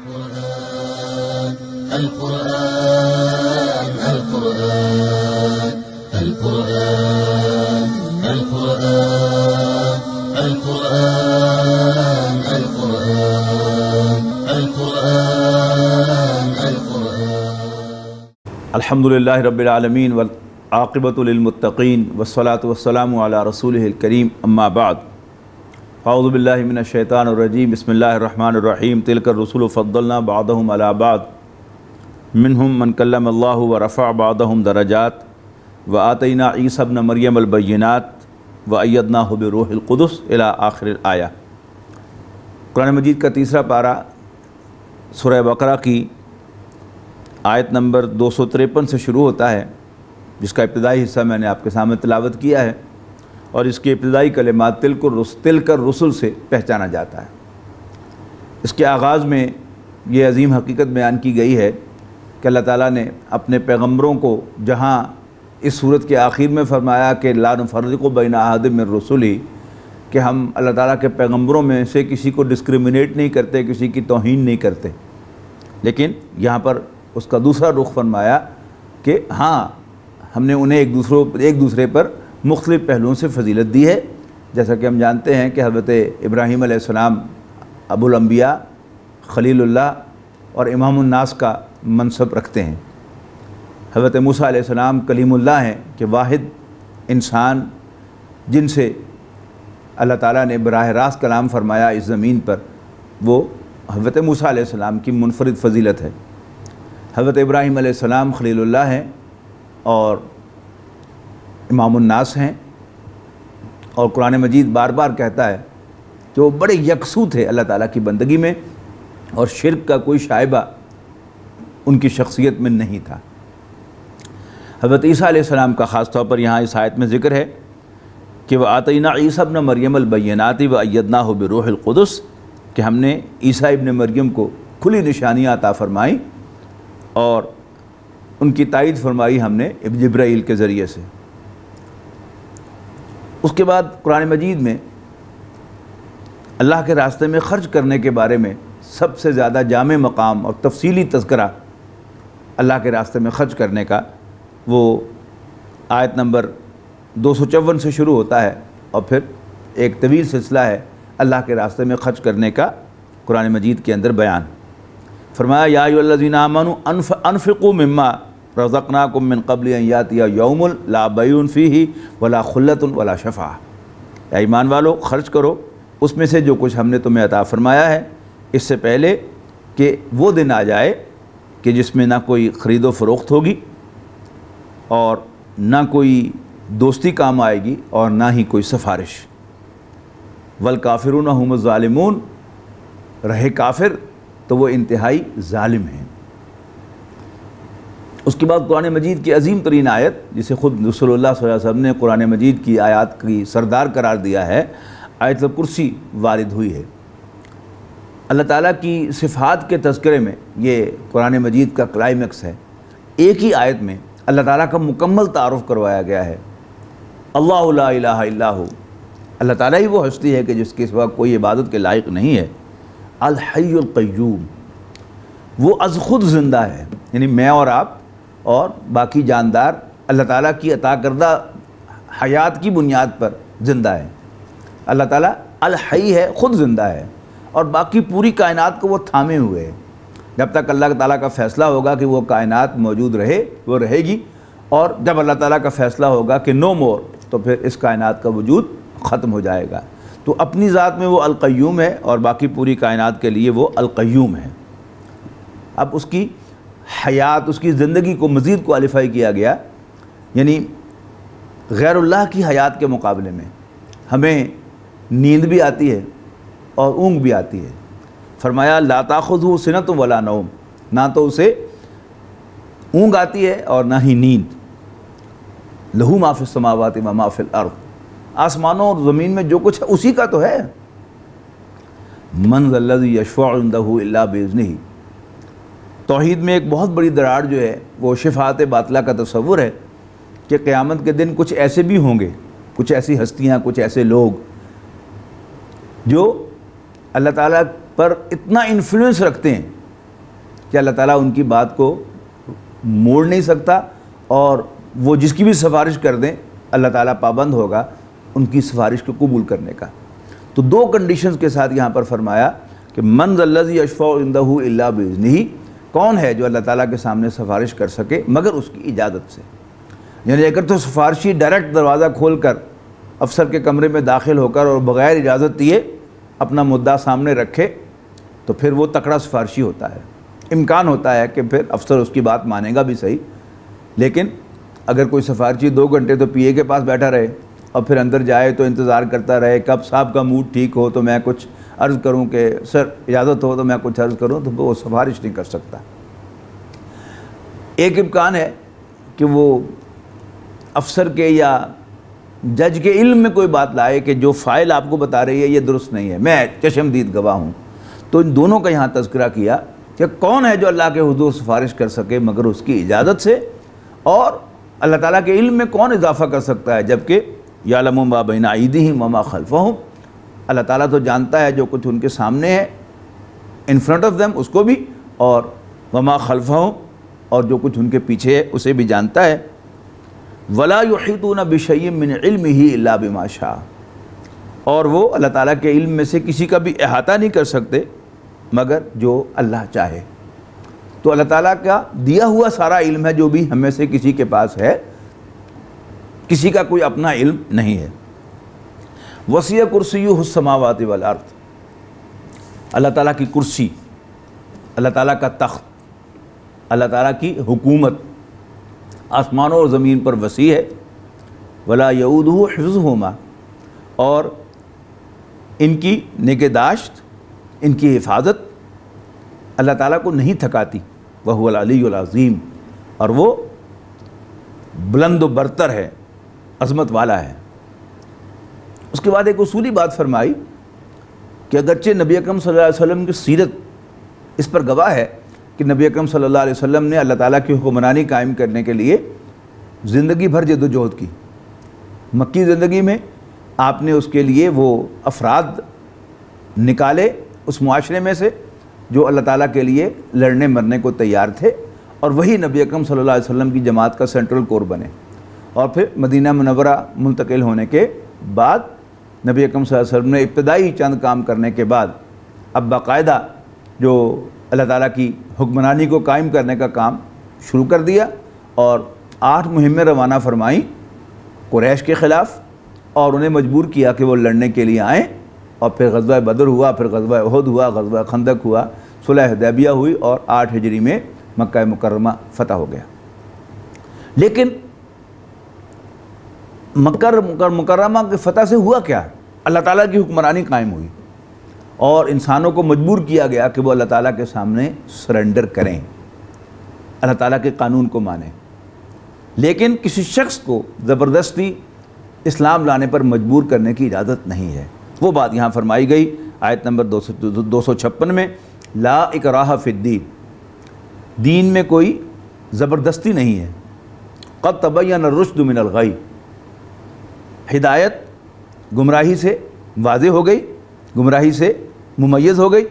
القرآن القرآن القرآن القرآن القرآن القرآن القرآن القرآن الحمد للہ رب العالمین والعاقبۃ للمتقین والصلاۃ والسلام علی رسولہ الکریم اما بعد اعوذ باللہ من الشیطان الرجیم بسم اللہ الرحمن الرحیم تلک الرسل فضلنا بعضهم علی بعض منهم من کلم اللہ ورفع بعضهم درجات وآتینا عیسی ابن مریم البینات وأیدناہ بروح القدس الی آخر الآیہ۔ قرآن مجید کا تیسرا پارہ سورہ بقرہ کی آیت نمبر 253 سے شروع ہوتا ہے، جس کا ابتدائی حصہ میں نے آپ کے سامنے تلاوت کیا ہے، اور اس کے ابتدائی کلمات تلک الرسل سے پہچانا جاتا ہے۔ اس کے آغاز میں یہ عظیم حقیقت بیان کی گئی ہے کہ اللہ تعالیٰ نے اپنے پیغمبروں کو جہاں اس صورت کے آخر میں فرمایا کہ لا نفرق بین احد من رسلی، کہ ہم اللہ تعالیٰ کے پیغمبروں میں سے کسی کو ڈسکریمنیٹ نہیں کرتے، کسی کی توہین نہیں کرتے، لیکن یہاں پر اس کا دوسرا رخ فرمایا کہ ہاں ہم نے انہیں ایک دوسرے پر مختلف پہلوؤں سے فضیلت دی ہے، جیسا کہ ہم جانتے ہیں کہ حضرت ابراہیم علیہ السلام ابو الانبیاء، خلیل اللہ اور امام الناس کا منصب رکھتے ہیں۔ حضرت موسیٰ علیہ السلام کلیم اللہ ہیں کہ واحد انسان جن سے اللہ تعالیٰ نے براہ راست کلام فرمایا اس زمین پر، وہ حضرت موسیٰ علیہ السلام کی منفرد فضیلت ہے۔ حضرت ابراہیم علیہ السلام خلیل اللہ ہیں اور امام الناس ہیں، اور قرآن مجید بار بار کہتا ہے کہ وہ بڑے یکسو تھے اللہ تعالیٰ کی بندگی میں، اور شرک کا کوئی شائبہ ان کی شخصیت میں نہیں تھا۔ حضرت عیسیٰ علیہ السلام کا خاص طور پر یہاں اس آیت میں ذکر ہے کہ وآتینا عیسی ابن مریم البینات وأیدناہ بروح القدس، کہ ہم نے عیسیٰ ابن مریم کو کھلی نشانیاں عطا فرمائیں اور ان کی تائید فرمائی ہم نے جبرائیل کے ذریعے سے۔ اس کے بعد قرآن مجید میں اللہ کے راستے میں خرچ کرنے کے بارے میں سب سے زیادہ جامع مقام اور تفصیلی تذکرہ اللہ کے راستے میں خرچ کرنے کا وہ آیت نمبر 254 سے شروع ہوتا ہے، اور پھر ایک طویل سلسلہ ہے اللہ کے راستے میں خرچ کرنے کا قرآن مجید کے اندر بیان۔ فرمایا یا ایھا الذین آمنوا انفقوا مما رزقناکم من قبل ان یاتی یوم لا بیع فیہ ولا خلۃ ولا شفاعہ، اے ایمان والو خرچ کرو اس میں سے جو کچھ ہم نے تمہیں عطا فرمایا ہے، اس سے پہلے کہ وہ دن آ جائے کہ جس میں نہ کوئی خرید و فروخت ہوگی اور نہ کوئی دوستی کام آئے گی اور نہ ہی کوئی سفارش۔ والکافرون هم الظالمون، رہے کافر تو وہ انتہائی ظالم ہیں۔ اس کے بعد قرآن مجید کی عظیم ترین آیت، جسے خود رسول اللہ صلی اللہ علیہ وسلم نے قرآن مجید کی آیات کی سردار قرار دیا ہے، آیت الکرسی وارد ہوئی ہے۔ اللہ تعالیٰ کی صفات کے تذکرے میں یہ قرآن مجید کا کلائمیکس ہے۔ ایک ہی آیت میں اللہ تعالیٰ کا مکمل تعارف کروایا گیا ہے۔ اللہ لا الہ الا ہو، اللہ تعالیٰ ہی وہ ہستی ہے کہ جس کے سوا کوئی عبادت کے لائق نہیں ہے۔ الحی القیوم، وہ از خود زندہ ہے، یعنی میں اور آپ اور باقی جاندار اللہ تعالیٰ کی عطا کردہ حیات کی بنیاد پر زندہ ہے۔ اللہ تعالیٰ الحی ہے، خود زندہ ہے، اور باقی پوری کائنات کو وہ تھامے ہوئے ہے۔ جب تک اللہ تعالیٰ کا فیصلہ ہوگا کہ وہ کائنات موجود رہے وہ رہے گی، اور جب اللہ تعالیٰ کا فیصلہ ہوگا کہ نو مور، تو پھر اس کائنات کا وجود ختم ہو جائے گا۔ تو اپنی ذات میں وہ القیوم ہے، اور باقی پوری کائنات کے لیے وہ القیوم ہے۔ اب اس کی حیات، اس کی زندگی کو مزید کوالیفائی کیا گیا، یعنی غیر اللہ کی حیات کے مقابلے میں ہمیں نیند بھی آتی ہے اور اونگ بھی آتی ہے۔ فرمایا لا تاخذہ سنۃ ولا نوم، نہ تو اسے اونگ آتی ہے اور نہ ہی نیند۔ لہ ما فی السماوات و ما فی الارض، آسمانوں اور زمین میں جو کچھ ہے اسی کا تو ہے۔ من ذا الذی یشفع عندہ الا باذنہ، توحید میں ایک بہت بڑی دراڑ جو ہے وہ شفاعت باطلہ کا تصور ہے کہ قیامت کے دن کچھ ایسے بھی ہوں گے، کچھ ایسی ہستیاں، کچھ ایسے لوگ جو اللہ تعالیٰ پر اتنا انفلوئنس رکھتے ہیں کہ اللہ تعالیٰ ان کی بات کو موڑ نہیں سکتا، اور وہ جس کی بھی سفارش کر دیں اللہ تعالیٰ پابند ہوگا ان کی سفارش کو قبول کرنے کا۔ تو دو کنڈیشنز کے ساتھ یہاں پر فرمایا کہ من ذا الذی یشفع عندہ الا باذنہ، کون ہے جو اللہ تعالیٰ کے سامنے سفارش کر سکے مگر اس کی اجازت سے۔ یعنی اگر تو سفارشی ڈائریکٹ دروازہ کھول کر افسر کے کمرے میں داخل ہو کر اور بغیر اجازت دیے اپنا مدعا سامنے رکھے تو پھر وہ تکڑا سفارشی ہوتا ہے، امکان ہوتا ہے کہ پھر افسر اس کی بات مانے گا بھی صحیح، لیکن اگر کوئی سفارشی 2 گھنٹے تو پی اے کے پاس بیٹھا رہے اور پھر اندر جائے تو انتظار کرتا رہے کب صاحب کا موڈ ٹھیک ہو تو میں کچھ عرض کروں کہ سر اجازت ہو تو میں کچھ عرض کروں، تو وہ سفارش نہیں کر سکتا۔ ایک امکان ہے کہ وہ افسر کے یا جج کے علم میں کوئی بات لائے کہ جو فائل آپ کو بتا رہی ہے یہ درست نہیں ہے، میں چشمدید گواہ ہوں۔ تو ان دونوں کا یہاں تذکرہ کیا کہ کون ہے جو اللہ کے حضور سفارش کر سکے مگر اس کی اجازت سے، اور اللہ تعالیٰ کے علم میں کون اضافہ کر سکتا ہے، جبکہ یعلم ما بین ایدیہم وما خلفہم، اللہ تعالیٰ تو جانتا ہے جو کچھ ان کے سامنے ہے ان فرنٹ آف دیم اس کو بھی، اور وما خلفہم اور جو کچھ ان کے پیچھے ہے اسے بھی جانتا ہے۔ ولا یحیطون بشیء من علمہ الا بما شاء، اور وہ اللہ تعالیٰ کے علم میں سے کسی کا بھی احاطہ نہیں کر سکتے مگر جو اللہ چاہے۔ تو اللہ تعالیٰ کا دیا ہوا سارا علم ہے جو بھی ہم میں سے کسی کے پاس ہے، کسی کا کوئی اپنا علم نہیں ہے۔ وسیع کرسیہ السماوات والارض، اللہ تعالیٰ کی کرسی، اللہ تعالیٰ کا تخت، اللہ تعالیٰ کی حکومت آسمانوں اور زمین پر وسیع ہے۔ ولا یعودہ حفظہما، اور ان کی نگہداشت، ان کی حفاظت اللہ تعالیٰ کو نہیں تھکاتی۔ وہو العلی العظیم، اور وہ بلند و برتر ہے، عظمت والا ہے۔ اس کے بعد ایک اصولی بات فرمائی کہ اگرچہ نبی اکرم صلی اللہ علیہ وسلم کی سیرت اس پر گواہ ہے کہ نبی اکرم صلی اللہ علیہ وسلم نے اللہ تعالیٰ کی حکمرانی قائم کرنے کے لیے زندگی بھر جد و جہد کی۔ مکی زندگی میں آپ نے اس کے لیے وہ افراد نکالے اس معاشرے میں سے جو اللہ تعالیٰ کے لیے لڑنے مرنے کو تیار تھے، اور وہی نبی اکرم صلی اللہ علیہ وسلم کی جماعت کا سینٹرل کور بنے۔ اور پھر مدینہ منورہ منتقل ہونے کے بعد نبی اکرم صلی اللہ علیہ وسلم نے ابتدائی چند کام کرنے کے بعد اب باقاعدہ جو اللہ تعالیٰ کی حکمرانی کو قائم کرنے کا کام شروع کر دیا، اور 8 مہمیں روانہ فرمائیں قریش کے خلاف، اور انہیں مجبور کیا کہ وہ لڑنے کے لیے آئیں۔ اور پھر غزوہ بدر ہوا، پھر غزوہ احد ہوا، غزوہ خندق ہوا، صلح حدیبیہ ہوئی، اور 8 ہجری میں مکہ مکرمہ فتح ہو گیا۔ لیکن مکہ مکرمہ کی فتح سے ہوا کیا؟ اللہ تعالیٰ کی حکمرانی قائم ہوئی، اور انسانوں کو مجبور کیا گیا کہ وہ اللہ تعالیٰ کے سامنے سرنڈر کریں، اللہ تعالیٰ کے قانون کو مانیں۔ لیکن کسی شخص کو زبردستی اسلام لانے پر مجبور کرنے کی اجازت نہیں ہے۔ وہ بات یہاں فرمائی گئی آیت نمبر 256 میں، لا اکراہ فی الدین، دین میں کوئی زبردستی نہیں ہے۔ قد تبین الرشد من الغی، ہدایت گمراہی سے واضح ہو گئی، گمراہی سے ممیز ہو گئی۔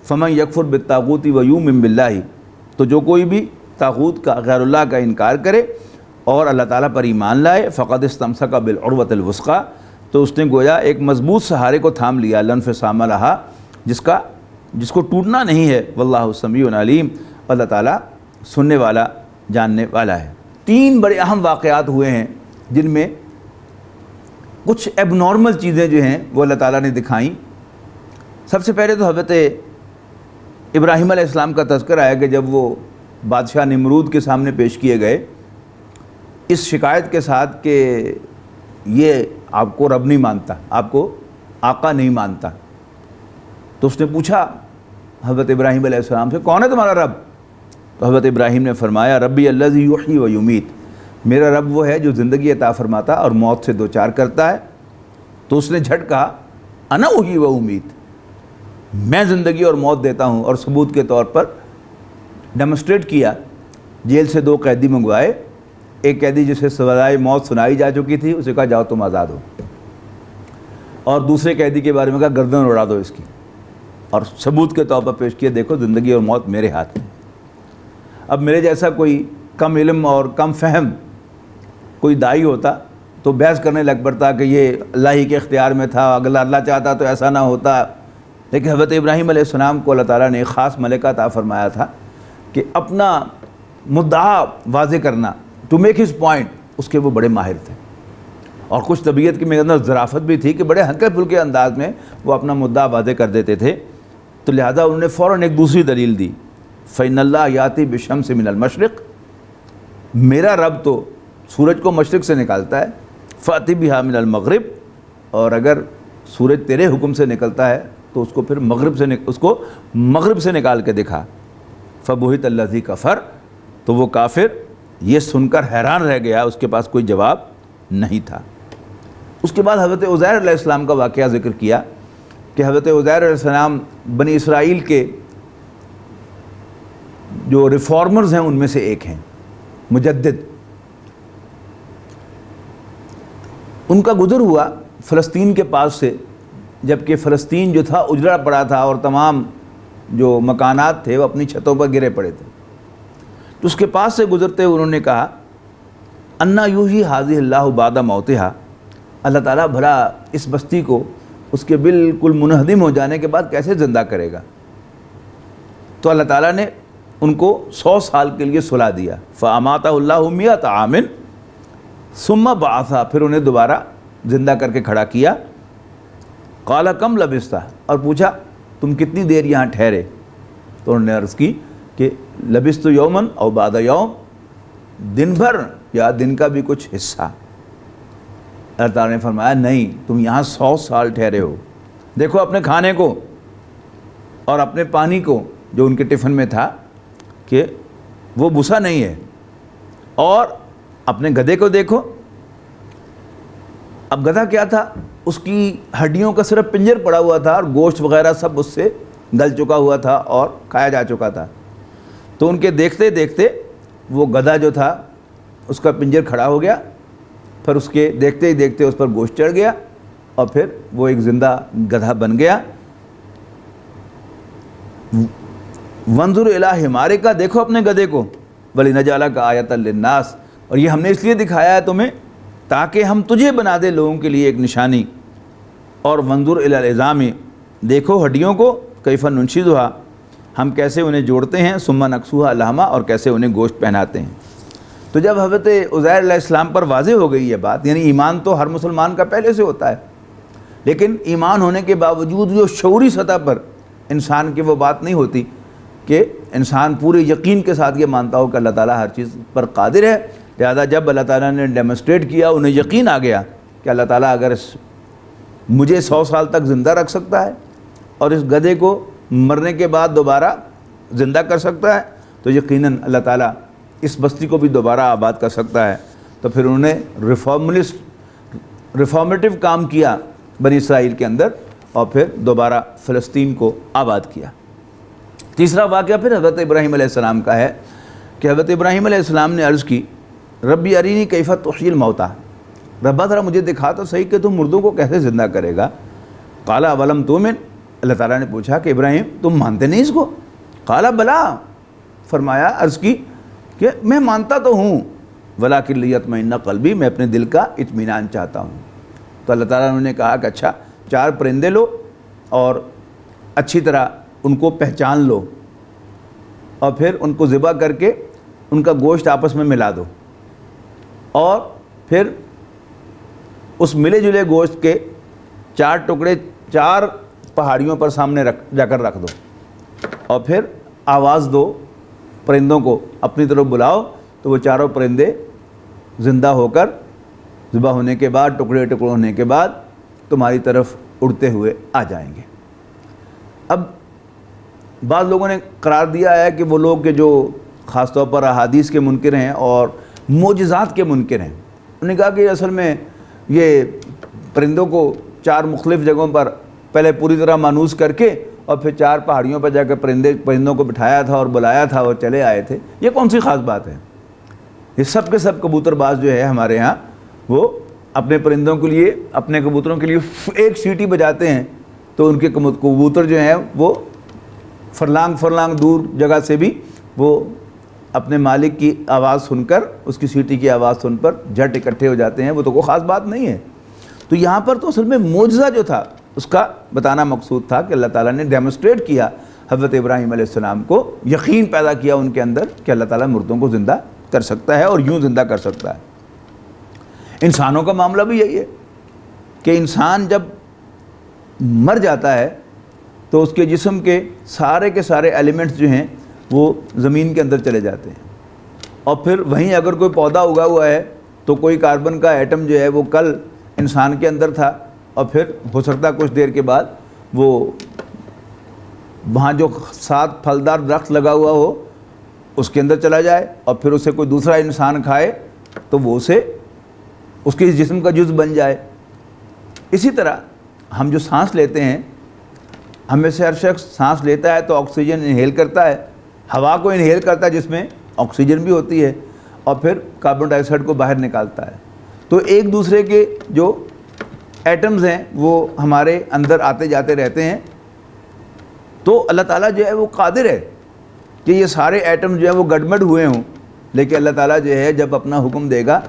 فمن یکفر بالطاغوت ویؤمن باللہ، تو جو کوئی بھی طاغوت کا، غیر اللہ کا انکار کرے اور اللہ تعالیٰ پر ایمان لائے، فقد استمسک بالعروۃ الوثقی، تو اس نے گویا ایک مضبوط سہارے کو تھام لیا، لا انفصام لہا، جس کو ٹوٹنا نہیں ہے۔ واللہ سمیع علیم، اللہ تعالیٰ سننے والا جاننے والا ہے۔ 3 بڑے اہم واقعات ہوئے ہیں جن میں کچھ ایب نارمل چیزیں جو ہیں وہ اللہ تعالیٰ نے دکھائیں۔ سب سے پہلے تو حضرت ابراہیم علیہ السلام کا تذکر آیا کہ جب وہ بادشاہ نمرود کے سامنے پیش کیے گئے اس شکایت کے ساتھ کہ یہ آپ کو رب نہیں مانتا، آپ کو آقا نہیں مانتا، تو اس نے پوچھا حضرت ابراہیم علیہ السلام سے، کون ہے تمہارا رب؟ تو حضرت ابراہیم نے فرمایا، ربی الذی یحیی و یمیت، میرا رب وہ ہے جو زندگی عطا فرماتا اور موت سے دوچار کرتا ہے۔ تو اس نے جھٹ کہا، انا احیی و امیت، میں زندگی اور موت دیتا ہوں، اور ثبوت کے طور پر ڈیمونسٹریٹ کیا۔ جیل سے 2 قیدی منگوائے، ایک قیدی جسے سزائے موت سنائی جا چکی تھی اسے کہا جاؤ تم آزاد ہو، اور دوسرے قیدی کے بارے میں کہا گردن اڑا دو اس کی، اور ثبوت کے طور پر پیش کیا، دیکھو زندگی اور موت میرے ہاتھ میں۔ اب میرے جیسا کوئی کم علم اور کم فہم کوئی دائی ہوتا تو بحث کرنے لگ پڑتا کہ یہ اللہ ہی کے اختیار میں تھا، اگر اللہ چاہتا تو ایسا نہ ہوتا. لیکن حضرت ابراہیم علیہ السلام کو اللہ تعالیٰ نے ایک خاص ملکہ عطا فرمایا تھا کہ اپنا مدعا واضح کرنا، ٹو میک ہز پوائنٹ، اس کے وہ بڑے ماہر تھے. اور کچھ طبیعت کی میرے اندر ظرافت بھی تھی کہ بڑے ہلکے پھلکے انداز میں وہ اپنا مدعا واضح کر دیتے تھے. تو لہٰذا انہوں نے فوراً ایک دوسری دلیل دی، فَإِنَّ اللَّهَ يَأْتِي بِالشَّمْسِ مِنَ الْمَشْرِقِ، میرا رب تو سورج کو مشرق سے نکالتا ہے، فَأْتِ بِهَا مِنَ الْمَغْرِبِ، اور اگر سورج تیرے حکم سے نکلتا ہے تو اس کو پھر مغرب سے نکال کے دکھا. فَبُهِتَ الَّذِي كَفَرَ، تو وہ کافر یہ سن کر حیران رہ گیا، اس کے پاس کوئی جواب نہیں تھا. اس کے بعد حضرت عزیر علیہ السلام کا واقعہ ذکر کیا کہ حضرت عزیر علیہ السلام بنی اسرائیل کے جو ریفارمرز ہیں ان میں سے ایک ہیں، مجدد. ان کا گزر ہوا فلسطین کے پاس سے، جبکہ فلسطین جو تھا اجڑا پڑا تھا اور تمام جو مکانات تھے وہ اپنی چھتوں پر گرے پڑے تھے. تو اس کے پاس سے گزرتے ہوئے انہوں نے کہا، انا یحیی ھذہ اللہ بعد موتہا، اللہ تعالیٰ بھلا اس بستی کو اس کے بالکل منہدم ہو جانے کے بعد کیسے زندہ کرے گا. تو اللہ تعالیٰ نے ان کو 100 سال کے لیے سلا دیا. فاماتہ اللہ 100 عام ثم بعثا، پھر انہیں دوبارہ زندہ کر کے کھڑا کیا. قال کم لبثت، اور پوچھا تم کتنی دیر یہاں ٹھہرے. تو انہوں نے عرض کی کہ لبثت یوما او بعد یوم، دن بھر یا دن کا بھی کچھ حصہ. اللہ تعالیٰ نے فرمایا نہیں، تم یہاں 100 سال ٹھہرے ہو. دیکھو اپنے کھانے کو اور اپنے پانی کو جو ان کے ٹفن میں تھا کہ وہ بسا نہیں ہے، اور اپنے گدھے کو دیکھو. اب گدھا کیا تھا، اس کی ہڈیوں کا صرف پنجر پڑا ہوا تھا اور گوشت وغیرہ سب اس سے گل چکا ہوا تھا اور کھایا جا چکا تھا. تو ان کے دیکھتے دیکھتے وہ گدھا جو تھا اس کا پنجر کھڑا ہو گیا، پھر اس کے دیکھتے ہی دیکھتے اس پر گوشت چڑھ گیا اور پھر وہ ایک زندہ گدھا بن گیا. وانظر الی حمارک، دیکھو اپنے گدھے کو، ولنجعلک آیۃ للناس، اور یہ ہم نے اس لیے دکھایا ہے تمہیں تاکہ ہم تجھے بنا دے لوگوں کے لیے ایک نشانی. اور وانظر الی العظام، دیکھو ہڈیوں کو، کیف ننشزھا، ہم کیسے انہیں جوڑتے ہیں، ثم نکسوھا لحما، اور کیسے انہیں گوشت پہناتے ہیں. تو جب حضرت عزیر علیہ السلام پر واضح ہو گئی یہ بات، یعنی ایمان تو ہر مسلمان کا پہلے سے ہوتا ہے، لیکن ایمان ہونے کے باوجود جو شعوری سطح پر انسان کی وہ بات نہیں ہوتی کہ انسان پورے یقین کے ساتھ یہ مانتا ہو کہ اللہ تعالیٰ ہر چیز پر قادر ہے. لہذا جب اللہ تعالیٰ نے ڈیمونسٹریٹ کیا، انہیں یقین آ گیا کہ اللہ تعالیٰ اگر مجھے 100 سال تک زندہ رکھ سکتا ہے اور اس گدھے کو مرنے کے بعد دوبارہ زندہ کر سکتا ہے، تو یقیناً اللہ تعالیٰ اس بستی کو بھی دوبارہ آباد کر سکتا ہے. تو پھر انہوں نے ریفارمیٹیو کام کیا بنی اسرائیل کے اندر، اور پھر دوبارہ فلسطین کو آباد کیا. تیسرا واقعہ پھر حضرت ابراہیم علیہ السلام کا ہے کہ حضرت ابراہیم علیہ السلام نے عرض کی، ربی ارینی کیف تحیی الموتیٰ، ربا ذرا مجھے دکھا تو صحیح کہ تم مردوں کو کیسے زندہ کرے گا. قال اولم تؤمن، اللہ تعالیٰ نے پوچھا کہ ابراہیم تم مانتے نہیں اس کو. قال بلا، فرمایا عرض کی کہ میں مانتا تو ہوں، ولکن لیطمئن قلبی، میں اپنے دل کا اطمینان چاہتا ہوں. تو اللہ تعالیٰ نے کہا کہ اچھا 4 پرندے لو اور اچھی طرح ان کو پہچان لو، اور پھر ان کو ذبح کر کے ان کا گوشت آپس میں ملا دو، اور پھر اس ملے جلے گوشت کے 4 ٹکڑے 4 پہاڑیوں پر سامنے جا کر رکھ دو، اور پھر آواز دو پرندوں کو اپنی طرف بلاؤ، تو وہ 4 پرندے زندہ ہو کر ذبح ہونے کے بعد، ٹکڑے ٹکڑے ہونے کے بعد تمہاری طرف اڑتے ہوئے آ جائیں گے. اب بعض لوگوں نے قرار دیا ہے کہ وہ لوگ کہ جو خاص طور پر احادیث کے منکر ہیں اور معجزات کے منکر ہیں، انہوں نے کہا کہ اصل میں یہ پرندوں کو 4 مختلف جگہوں پر پہلے پوری طرح مانوس کر کے اور پھر 4 پہاڑیوں پر جا کے پرندوں کو بٹھایا تھا اور بلایا تھا اور چلے آئے تھے. یہ کون سی خاص بات ہے؟ یہ سب کے سب کبوتر باز جو ہے ہمارے یہاں، وہ اپنے پرندوں کے لیے، اپنے کبوتروں کے لیے ایک سیٹی بجاتے ہیں تو ان کے کبوتر جو ہیں وہ فرلانگ دور جگہ سے بھی وہ اپنے مالک کی آواز سن کر، اس کی سیٹی کی آواز سن پر جھٹ اکٹھے ہو جاتے ہیں، وہ تو کوئی خاص بات نہیں ہے۔ تو یہاں پر تو اصل میں معجزہ جو تھا اس کا بتانا مقصود تھا کہ اللہ تعالیٰ نے ڈیمونسٹریٹ کیا حضرت ابراہیم علیہ السلام کو، یقین پیدا کیا ان کے اندر کہ اللہ تعالیٰ مردوں کو زندہ کر سکتا ہے اور یوں زندہ کر سکتا ہے۔ انسانوں کا معاملہ بھی یہی ہے کہ انسان جب مر جاتا ہے تو اس کے جسم کے سارے ایلیمنٹس جو ہیں وہ زمین کے اندر چلے جاتے ہیں، اور پھر وہیں اگر کوئی پودا اگا ہوا ہے تو کوئی کاربن کا ایٹم جو ہے وہ کل انسان کے اندر تھا، اور پھر ہو سکتا ہے کچھ دیر کے بعد وہ وہاں جو 7 پھلدار درخت لگا ہوا ہو اس کے اندر چلا جائے، اور پھر اسے کوئی دوسرا انسان کھائے تو وہ اسے اس کے جسم کا جز بن جائے۔ اسی طرح ہم جو سانس لیتے ہیں، ہم میں سے ہر شخص سانس لیتا ہے تو آکسیجن انہیل کرتا ہے، ہوا کو انہیل کرتا ہے جس میں آکسیجن بھی ہوتی ہے، اور پھر کاربن ڈائی آکسائڈ کو باہر نکالتا ہے۔ تو ایک دوسرے کے جو ایٹمز ہیں وہ ہمارے اندر آتے جاتے رہتے ہیں۔ تو اللہ تعالیٰ جو ہے وہ قادر ہے کہ یہ سارے ایٹم جو ہیں وہ گڈمڈ ہوئے ہوں، لیکن اللہ تعالیٰ جو ہے جب اپنا حکم دے گا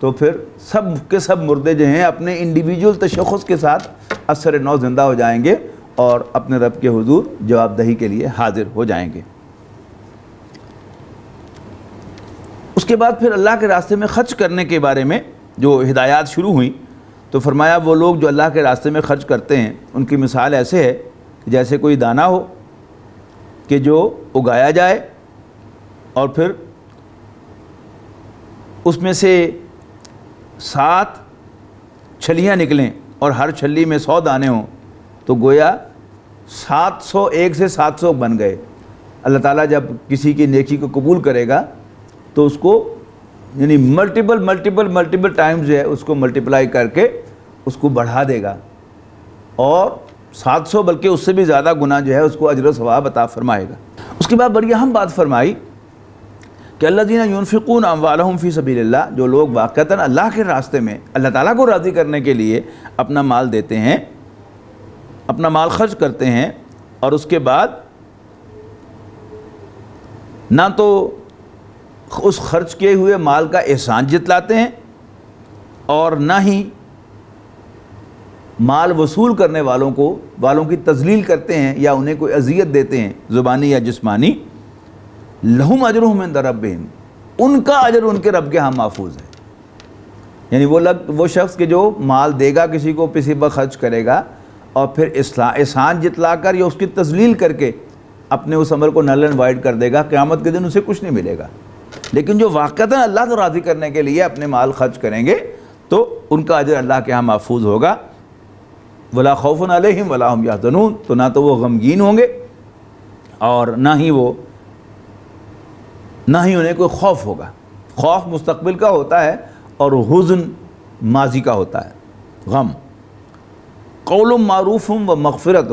تو پھر سب کے سب مردے جو ہیں اپنے انڈیویجول تشخص کے ساتھ اثر نو زندہ ہو جائیں گے اور اپنے رب کے حضور جواب دہی کے لیے حاضر ہو جائیں گے۔ اس کے بعد پھر اللہ کے راستے میں خرچ کرنے کے بارے میں جو ہدایات شروع ہوئیں تو فرمایا وہ لوگ جو اللہ کے راستے میں خرچ کرتے ہیں ان کی مثال ایسے ہے کہ جیسے کوئی دانہ ہو کہ جو اگایا جائے اور پھر اس میں سے 7 چھلیاں نکلیں اور ہر چھلی میں 100 دانے ہوں، تو گویا 701 سے 700 بن گئے۔ اللہ تعالیٰ جب کسی کی نیکی کو قبول کرے گا تو اس کو یعنی ملٹیپل ٹائمز جو ہے اس کو ملٹیپلائی کر کے اس کو بڑھا دے گا، اور 700 بلکہ اس سے بھی زیادہ گنا جو ہے اس کو اجر و ثواب عطا فرمائے گا۔ اس کے بعد بڑی اہم بات فرمائی کہ الذین ینفقون اموالہم فی سبیل اللہ، جو لوگ واقعتاً اللہ کے راستے میں اللہ تعالیٰ کو راضی کرنے کے لیے اپنا مال دیتے ہیں، اپنا مال خرچ کرتے ہیں، اور اس کے بعد نہ تو اس خرچ کیے ہوئے مال کا احسان جتلاتے ہیں اور نہ ہی مال وصول کرنے والوں کی تذلیل کرتے ہیں یا انہیں کوئی اذیت دیتے ہیں زبانی یا جسمانی۔ لہم اجرہم عند ربہم، ان کا اجر ان کے رب کے ہاں محفوظ ہے۔ یعنی وہ شخص کہ جو مال دے گا کسی کو، کسی پر خرچ کرے گا اور پھر احسان جتلا کر یا اس کی تذلیل کر کے اپنے اس عمل کو نل اینڈ وائڈ کر دے گا، قیامت کے دن اسے کچھ نہیں ملے گا۔ لیکن جو واقعتاً اللہ کو راضی کرنے کے لیے اپنے مال خرچ کریں گے تو ان کا اجر اللہ کے ہاں محفوظ ہوگا۔ ولا خوف علیہم ولا هم یحزنون، تو نہ تو وہ غمگین ہوں گے اور نہ ہی انہیں کوئی خوف ہوگا۔ خوف مستقبل کا ہوتا ہے اور حزن ماضی کا ہوتا ہے، غم۔ قول معروف و مغفرت،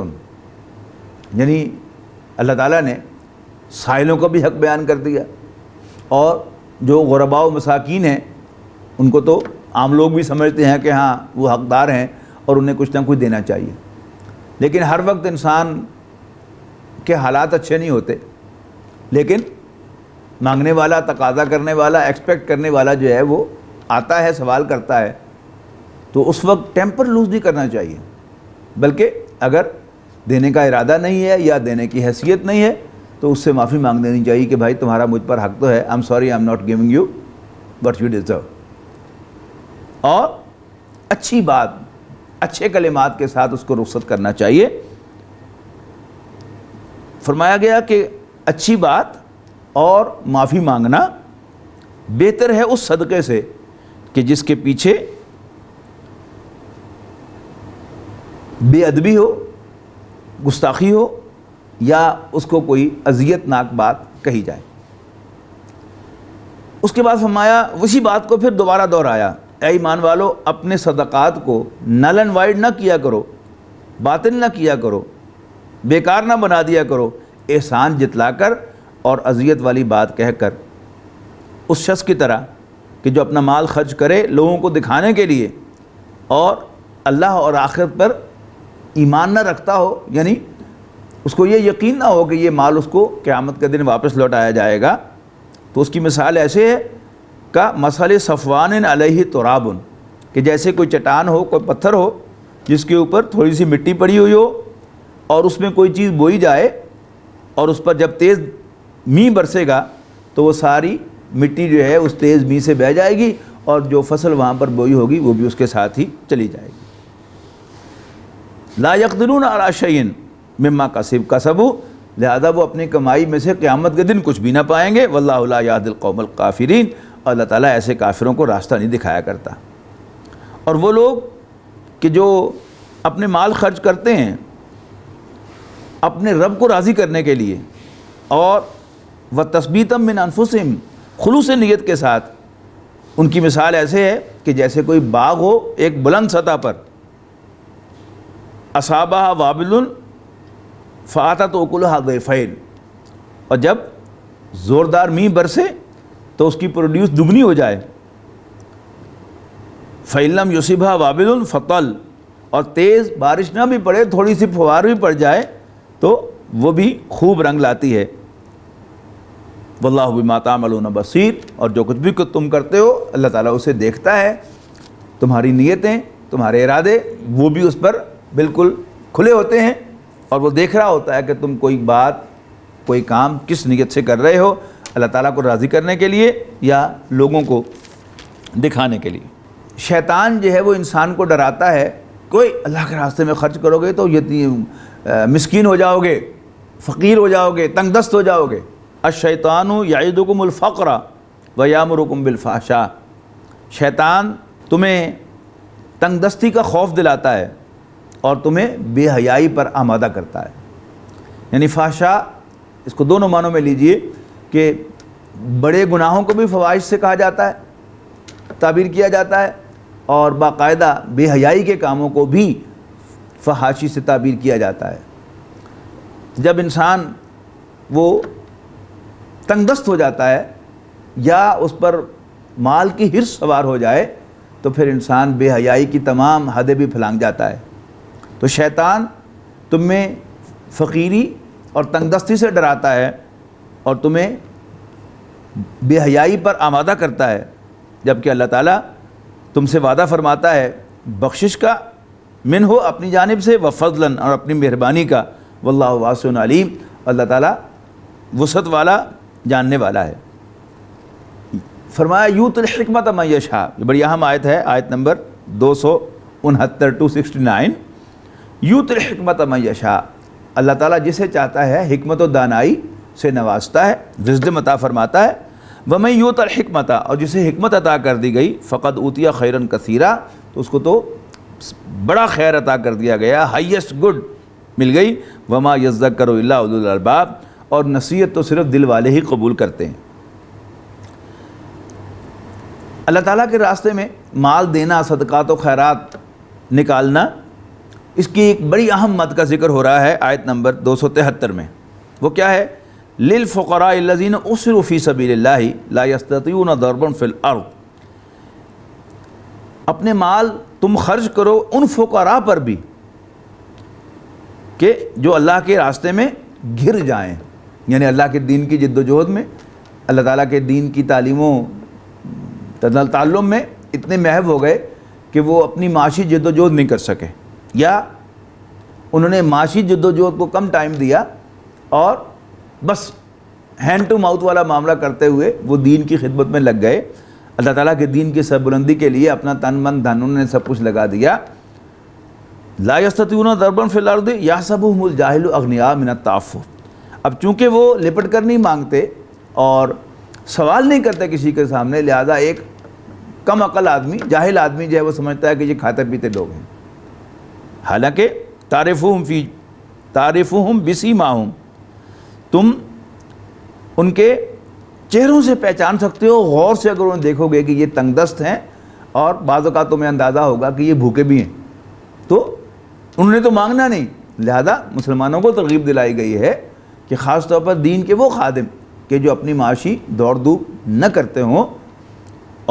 یعنی اللہ تعالیٰ نے سائلوں کا بھی حق بیان کر دیا، اور جو غرباء و مساکین ہیں ان کو تو عام لوگ بھی سمجھتے ہیں کہ ہاں وہ حقدار ہیں اور انہیں کچھ نہ کچھ دینا چاہیے، لیکن ہر وقت انسان کے حالات اچھے نہیں ہوتے، لیکن مانگنے والا، تقاضا کرنے والا، ایکسپیکٹ کرنے والا جو ہے وہ آتا ہے، سوال کرتا ہے، تو اس وقت ٹیمپر لوز نہیں کرنا چاہیے، بلکہ اگر دینے کا ارادہ نہیں ہے یا دینے کی حیثیت نہیں ہے تو اس سے معافی مانگ دینی چاہیے کہ بھائی تمہارا مجھ پر حق تو ہے، I'm sorry I'm not giving you what you deserve۔ اور اچھی بات، اچھے کلمات کے ساتھ اس کو رخصت کرنا چاہیے۔ فرمایا گیا کہ اچھی بات اور معافی مانگنا بہتر ہے اس صدقے سے کہ جس کے پیچھے بے ادبی ہو، گستاخی ہو، یا اس کو کوئی اذیت ناک بات کہی جائے۔ اس کے بعد فرمایا، اسی بات کو پھر دوبارہ دہرایا، اے ایمان والو اپنے صدقات کو نل اینڈ وائڈ نہ کیا کرو، باطل نہ کیا کرو، بیکار نہ بنا دیا کرو، احسان جتلا کر اور اذیت والی بات کہہ کر، اس شخص کی طرح کہ جو اپنا مال خرچ کرے لوگوں کو دکھانے کے لیے اور اللہ اور آخرت پر ایمان نہ رکھتا ہو، یعنی اس کو یہ یقین نہ ہو کہ یہ مال اس کو قیامت کے دن واپس لوٹایا جائے گا، تو اس کی مثال ایسے ہے کا مثل صفوان علیہ تراب، کہ جیسے کوئی چٹان ہو، کوئی پتھر ہو جس کے اوپر تھوڑی سی مٹی پڑی ہوئی ہو اور اس میں کوئی چیز بوئی جائے اور اس پر جب تیز مینہ برسے گا تو وہ ساری مٹی جو ہے اس تیز مینہ سے بہہ جائے گی اور جو فصل وہاں پر بوئی ہوگی وہ بھی اس کے ساتھ ہی چلی جائے گی۔ لا یقدرون علی شیء مما کسبوا، لہذا وہ اپنی کمائی میں سے قیامت کے دن کچھ بھی نہ پائیں گے۔ واللہ لا یہدی القوم الکافرین، اور اللہ تعالیٰ ایسے کافروں کو راستہ نہیں دکھایا کرتا۔ اور وہ لوگ کہ جو اپنے مال خرچ کرتے ہیں اپنے رب کو راضی کرنے کے لیے اور وتثبیتا من انفسہم، خلوص نیت کے ساتھ، ان کی مثال ایسے ہے کہ جیسے کوئی باغ ہو ایک بلند سطح پر، اصابہ وابل فآتت اکلھا ضعفین، اور جب زوردار مینہ برسے تو اس کی پروڈیوس دگنی ہو جائے، فَإِن لَّمْ يُصِبْهَا وَابِلٌ فَطَلْ، اور تیز بارش نہ بھی پڑے، تھوڑی سی فوار بھی پڑ جائے تو وہ بھی خوب رنگ لاتی ہے۔ وَاللَّهُ بِمَا تَعْمَلُونَ بَصِيرٌ، اور جو کچھ بھی تم کرتے ہو اللہ تعالیٰ اسے دیکھتا ہے، تمہاری نیتیں، تمہارے ارادے وہ بھی اس پر بالکل کھلے ہوتے ہیں اور وہ دیکھ رہا ہوتا ہے کہ تم کوئی بات، کوئی کام کس نیت سے کر رہے ہو، اللہ تعالیٰ کو راضی کرنے کے لیے یا لوگوں کو دکھانے کے لیے۔ شیطان جو ہے وہ انسان کو ڈراتا ہے، کوئی اللہ کے راستے میں خرچ کرو گے تو مسکین ہو جاؤ گے، فقیر ہو جاؤ گے، تنگ دست ہو جاؤ گے۔ الشیطان یعدکم الفقر ویامرکم بالفحشاء، شیطان تمہیں تنگ دستی کا خوف دلاتا ہے اور تمہیں بے حیائی پر آمادہ کرتا ہے۔ یعنی فحشاء اس کو دونوں معنوں میں لیجئے کہ بڑے گناہوں کو بھی فواحش سے کہا جاتا ہے، تعبیر کیا جاتا ہے، اور باقاعدہ بے حیائی کے کاموں کو بھی فحاشی سے تعبیر کیا جاتا ہے۔ جب انسان وہ تنگ دست ہو جاتا ہے یا اس پر مال کی حرص سوار ہو جائے تو پھر انسان بے حیائی کی تمام حدیں بھی پھلانگ جاتا ہے۔ تو شیطان تم میں فقیری اور تنگ دستی سے ڈراتا ہے اور تمہیں بے حیائی پر آمادہ کرتا ہے، جبکہ اللہ تعالیٰ تم سے وعدہ فرماتا ہے بخشش کا، منہ اپنی جانب سے، وفضلاً اور اپنی مہربانی کا، واللہ واسع علیم، اللہ تعالیٰ وسعت والا، جاننے والا ہے۔ فرمایا یؤتی الحکمۃ من یشاء، یہ بڑی اہم آیت ہے، آیت نمبر 269 یؤتی الحکمۃ من یشاء، اللہ تعالیٰ جسے چاہتا ہے حکمت و دانائی سے نوازتا ہے، وزڈم عطا فرماتا ہے۔ وَمَن یؤت الحکمۃ، اور جسے حکمت عطا کر دی گئی، فقد اوتیا خیرا کثیرا، تو اس کو تو بڑا خیر عطا کر دیا گیا، ہائیسٹ گڈ مل گئی۔ وما یذکر الا اولو الالباب، اور نصیحت تو صرف دل والے ہی قبول کرتے ہیں۔ اللہ تعالیٰ کے راستے میں مال دینا، صدقات و خیرات نکالنا، اس کی ایک بڑی اہم مد کا ذکر ہو رہا ہے آیت نمبر 273 میں۔ وہ کیا ہے؟ للفقراء الذین اسروا فی سبیل اللہ لا یستطیعون ضربا فی الارض، اپنے مال تم خرچ کرو ان فقراء پر بھی کہ جو اللہ کے راستے میں گر جائیں، یعنی اللہ کے دین کی جد و جہد میں، اللہ تعالیٰ کے دین کی تعلیموں تعلم میں اتنے محو ہو گئے کہ وہ اپنی معاشی جد و جہد نہیں کر سکے، یا انہوں نے معاشی جد و جہد کو کم ٹائم دیا اور بس ہینڈ ٹو ماؤتھ والا معاملہ کرتے ہوئے وہ دین کی خدمت میں لگ گئے، اللہ تعالیٰ کے دین کی سربلندی کے لیے اپنا تن من دھن انہوں نے سب کچھ لگا دیا۔ لا یستطیعون ضربا فی الارض یحسبهم الجاہل اغنیاء من التعفف، اب چونکہ وہ لپٹ کر نہیں مانگتے اور سوال نہیں کرتے کسی کے سامنے، لہذا ایک کم عقل آدمی، جاہل آدمی جو ہے وہ سمجھتا ہے کہ یہ کھاتے پیتے لوگ ہیں، حالانکہ تعرفهم بسیماہم، تم ان کے چہروں سے پہچان سکتے ہو، غور سے اگر انہیں دیکھو گے کہ یہ تنگ دست ہیں، اور بعض اوقات تمہیں اندازہ ہوگا کہ یہ بھوکے بھی ہیں، تو انہوں نے تو مانگنا نہیں، لہذا مسلمانوں کو ترغیب دلائی گئی ہے کہ خاص طور پر دین کے وہ خادم کہ جو اپنی معاشی دوڑ دھوپ نہ کرتے ہوں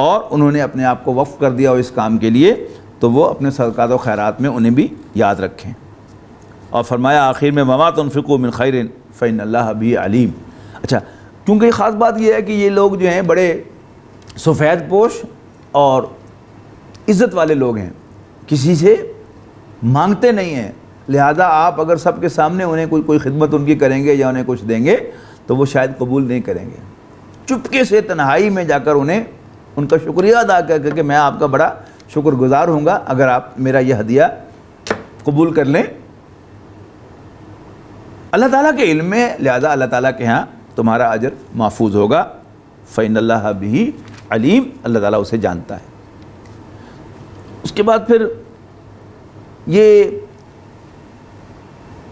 اور انہوں نے اپنے آپ کو وقف کر دیا ہو اس کام کے لیے، تو وہ اپنے صدقات و خیرات میں انہیں بھی یاد رکھیں۔ اور فرمایا آخر میں وما تنفقوا من خیر فإن اللہ بہ علیم۔ اچھا، کیونکہ خاص بات یہ ہے کہ یہ لوگ جو ہیں بڑے سفید پوش اور عزت والے لوگ ہیں، کسی سے مانگتے نہیں ہیں، لہذا آپ اگر سب کے سامنے انہیں کوئی خدمت ان کی کریں گے یا انہیں کچھ دیں گے تو وہ شاید قبول نہیں کریں گے۔ چپکے سے تنہائی میں جا کر انہیں ان کا شکریہ ادا کر کہ میں آپ کا بڑا شکر گزار ہوں گا اگر آپ میرا یہ ہدیہ قبول کر لیں۔ اللہ تعالیٰ کے علم میں، لہذا اللہ تعالیٰ کے ہاں تمہارا اجر محفوظ ہوگا۔ فَإِنَّ اللَّهَ بِهِ علیم، اللہ تعالیٰ اسے جانتا ہے۔ اس کے بعد پھر یہ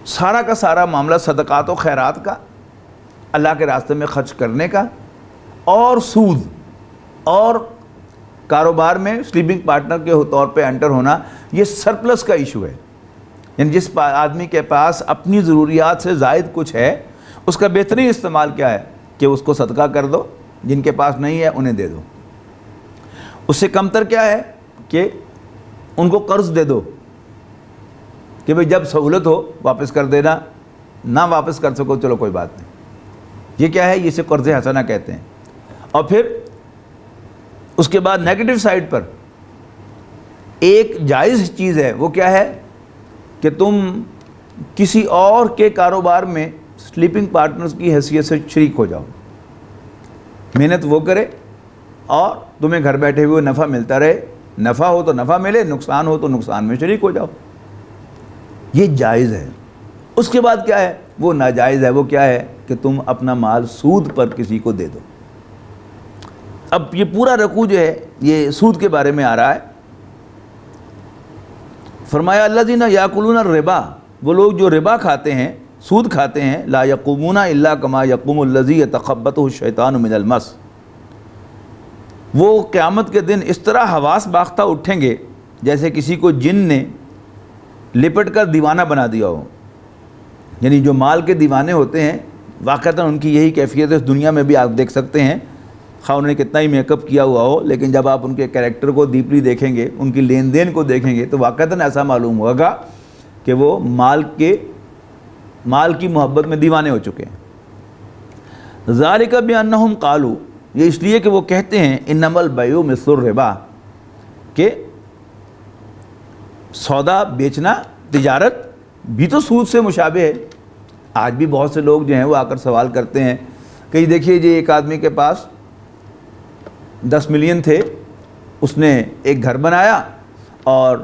سارا کا سارا معاملہ صدقات و خیرات کا، اللہ کے راستے میں خرچ کرنے کا، اور سود اور کاروبار میں سلیپنگ پارٹنر کے طور پہ انٹر ہونا، یہ سرپلس کا ایشو ہے۔ یعنی جس آدمی کے پاس اپنی ضروریات سے زائد کچھ ہے، اس کا بہترین استعمال کیا ہے کہ اس کو صدقہ کر دو، جن کے پاس نہیں ہے انہیں دے دو۔ اس سے کمتر کیا ہے کہ ان کو قرض دے دو کہ بھئی جب سہولت ہو واپس کر دینا، نہ واپس کر سکو چلو کوئی بات نہیں۔ یہ کیا ہے؟ اسے قرض حسنہ کہتے ہیں۔ اور پھر اس کے بعد نیگیٹو سائڈ پر ایک جائز چیز ہے، وہ کیا ہے کہ تم کسی اور کے کاروبار میں سلیپنگ پارٹنرز کی حیثیت سے شریک ہو جاؤ، محنت وہ کرے اور تمہیں گھر بیٹھے ہوئے نفع ملتا رہے، نفع ہو تو نفع ملے، نقصان ہو تو نقصان میں شریک ہو جاؤ، یہ جائز ہے۔ اس کے بعد کیا ہے؟ وہ ناجائز ہے۔ وہ کیا ہے کہ تم اپنا مال سود پر کسی کو دے دو۔ اب یہ پورا رکوع جو ہے یہ سود کے بارے میں آ رہا ہے۔ فرمایا الذین یاکلون الربا، وہ لوگ جو ربا کھاتے ہیں، سود کھاتے ہیں، لا یقومون الا کما یقوم الذی یتخبطہ الشیطان من المس، وہ قیامت کے دن اس طرح حواس باختہ اٹھیں گے جیسے کسی کو جن نے لپٹ کر دیوانہ بنا دیا ہو۔ یعنی جو مال کے دیوانے ہوتے ہیں واقعتاً ان کی یہی کیفیت ہے، اس دنیا میں بھی آپ دیکھ سکتے ہیں، خواہ انہوں نے کتنا ہی میک اپ کیا ہوا ہو، لیکن جب آپ ان کے کریکٹر کو ڈیپلی دیکھیں گے، ان کی لین دین کو دیکھیں گے تو واقعتاً ایسا معلوم ہوگا کہ وہ مال کی محبت میں دیوانے ہو چکے ہیں۔ ذالک بانہم قالوا، یہ اس لیے کہ وہ کہتے ہیں انما البیع مثل الربا، کہ سودا بیچنا، تجارت بھی تو سود سے مشابہ ہے۔ آج بھی بہت سے لوگ جو ہیں وہ آ کر سوال کرتے ہیں کہ دیکھیے جی ایک آدمی کے پاس 10 ملین تھے، اس نے ایک گھر بنایا اور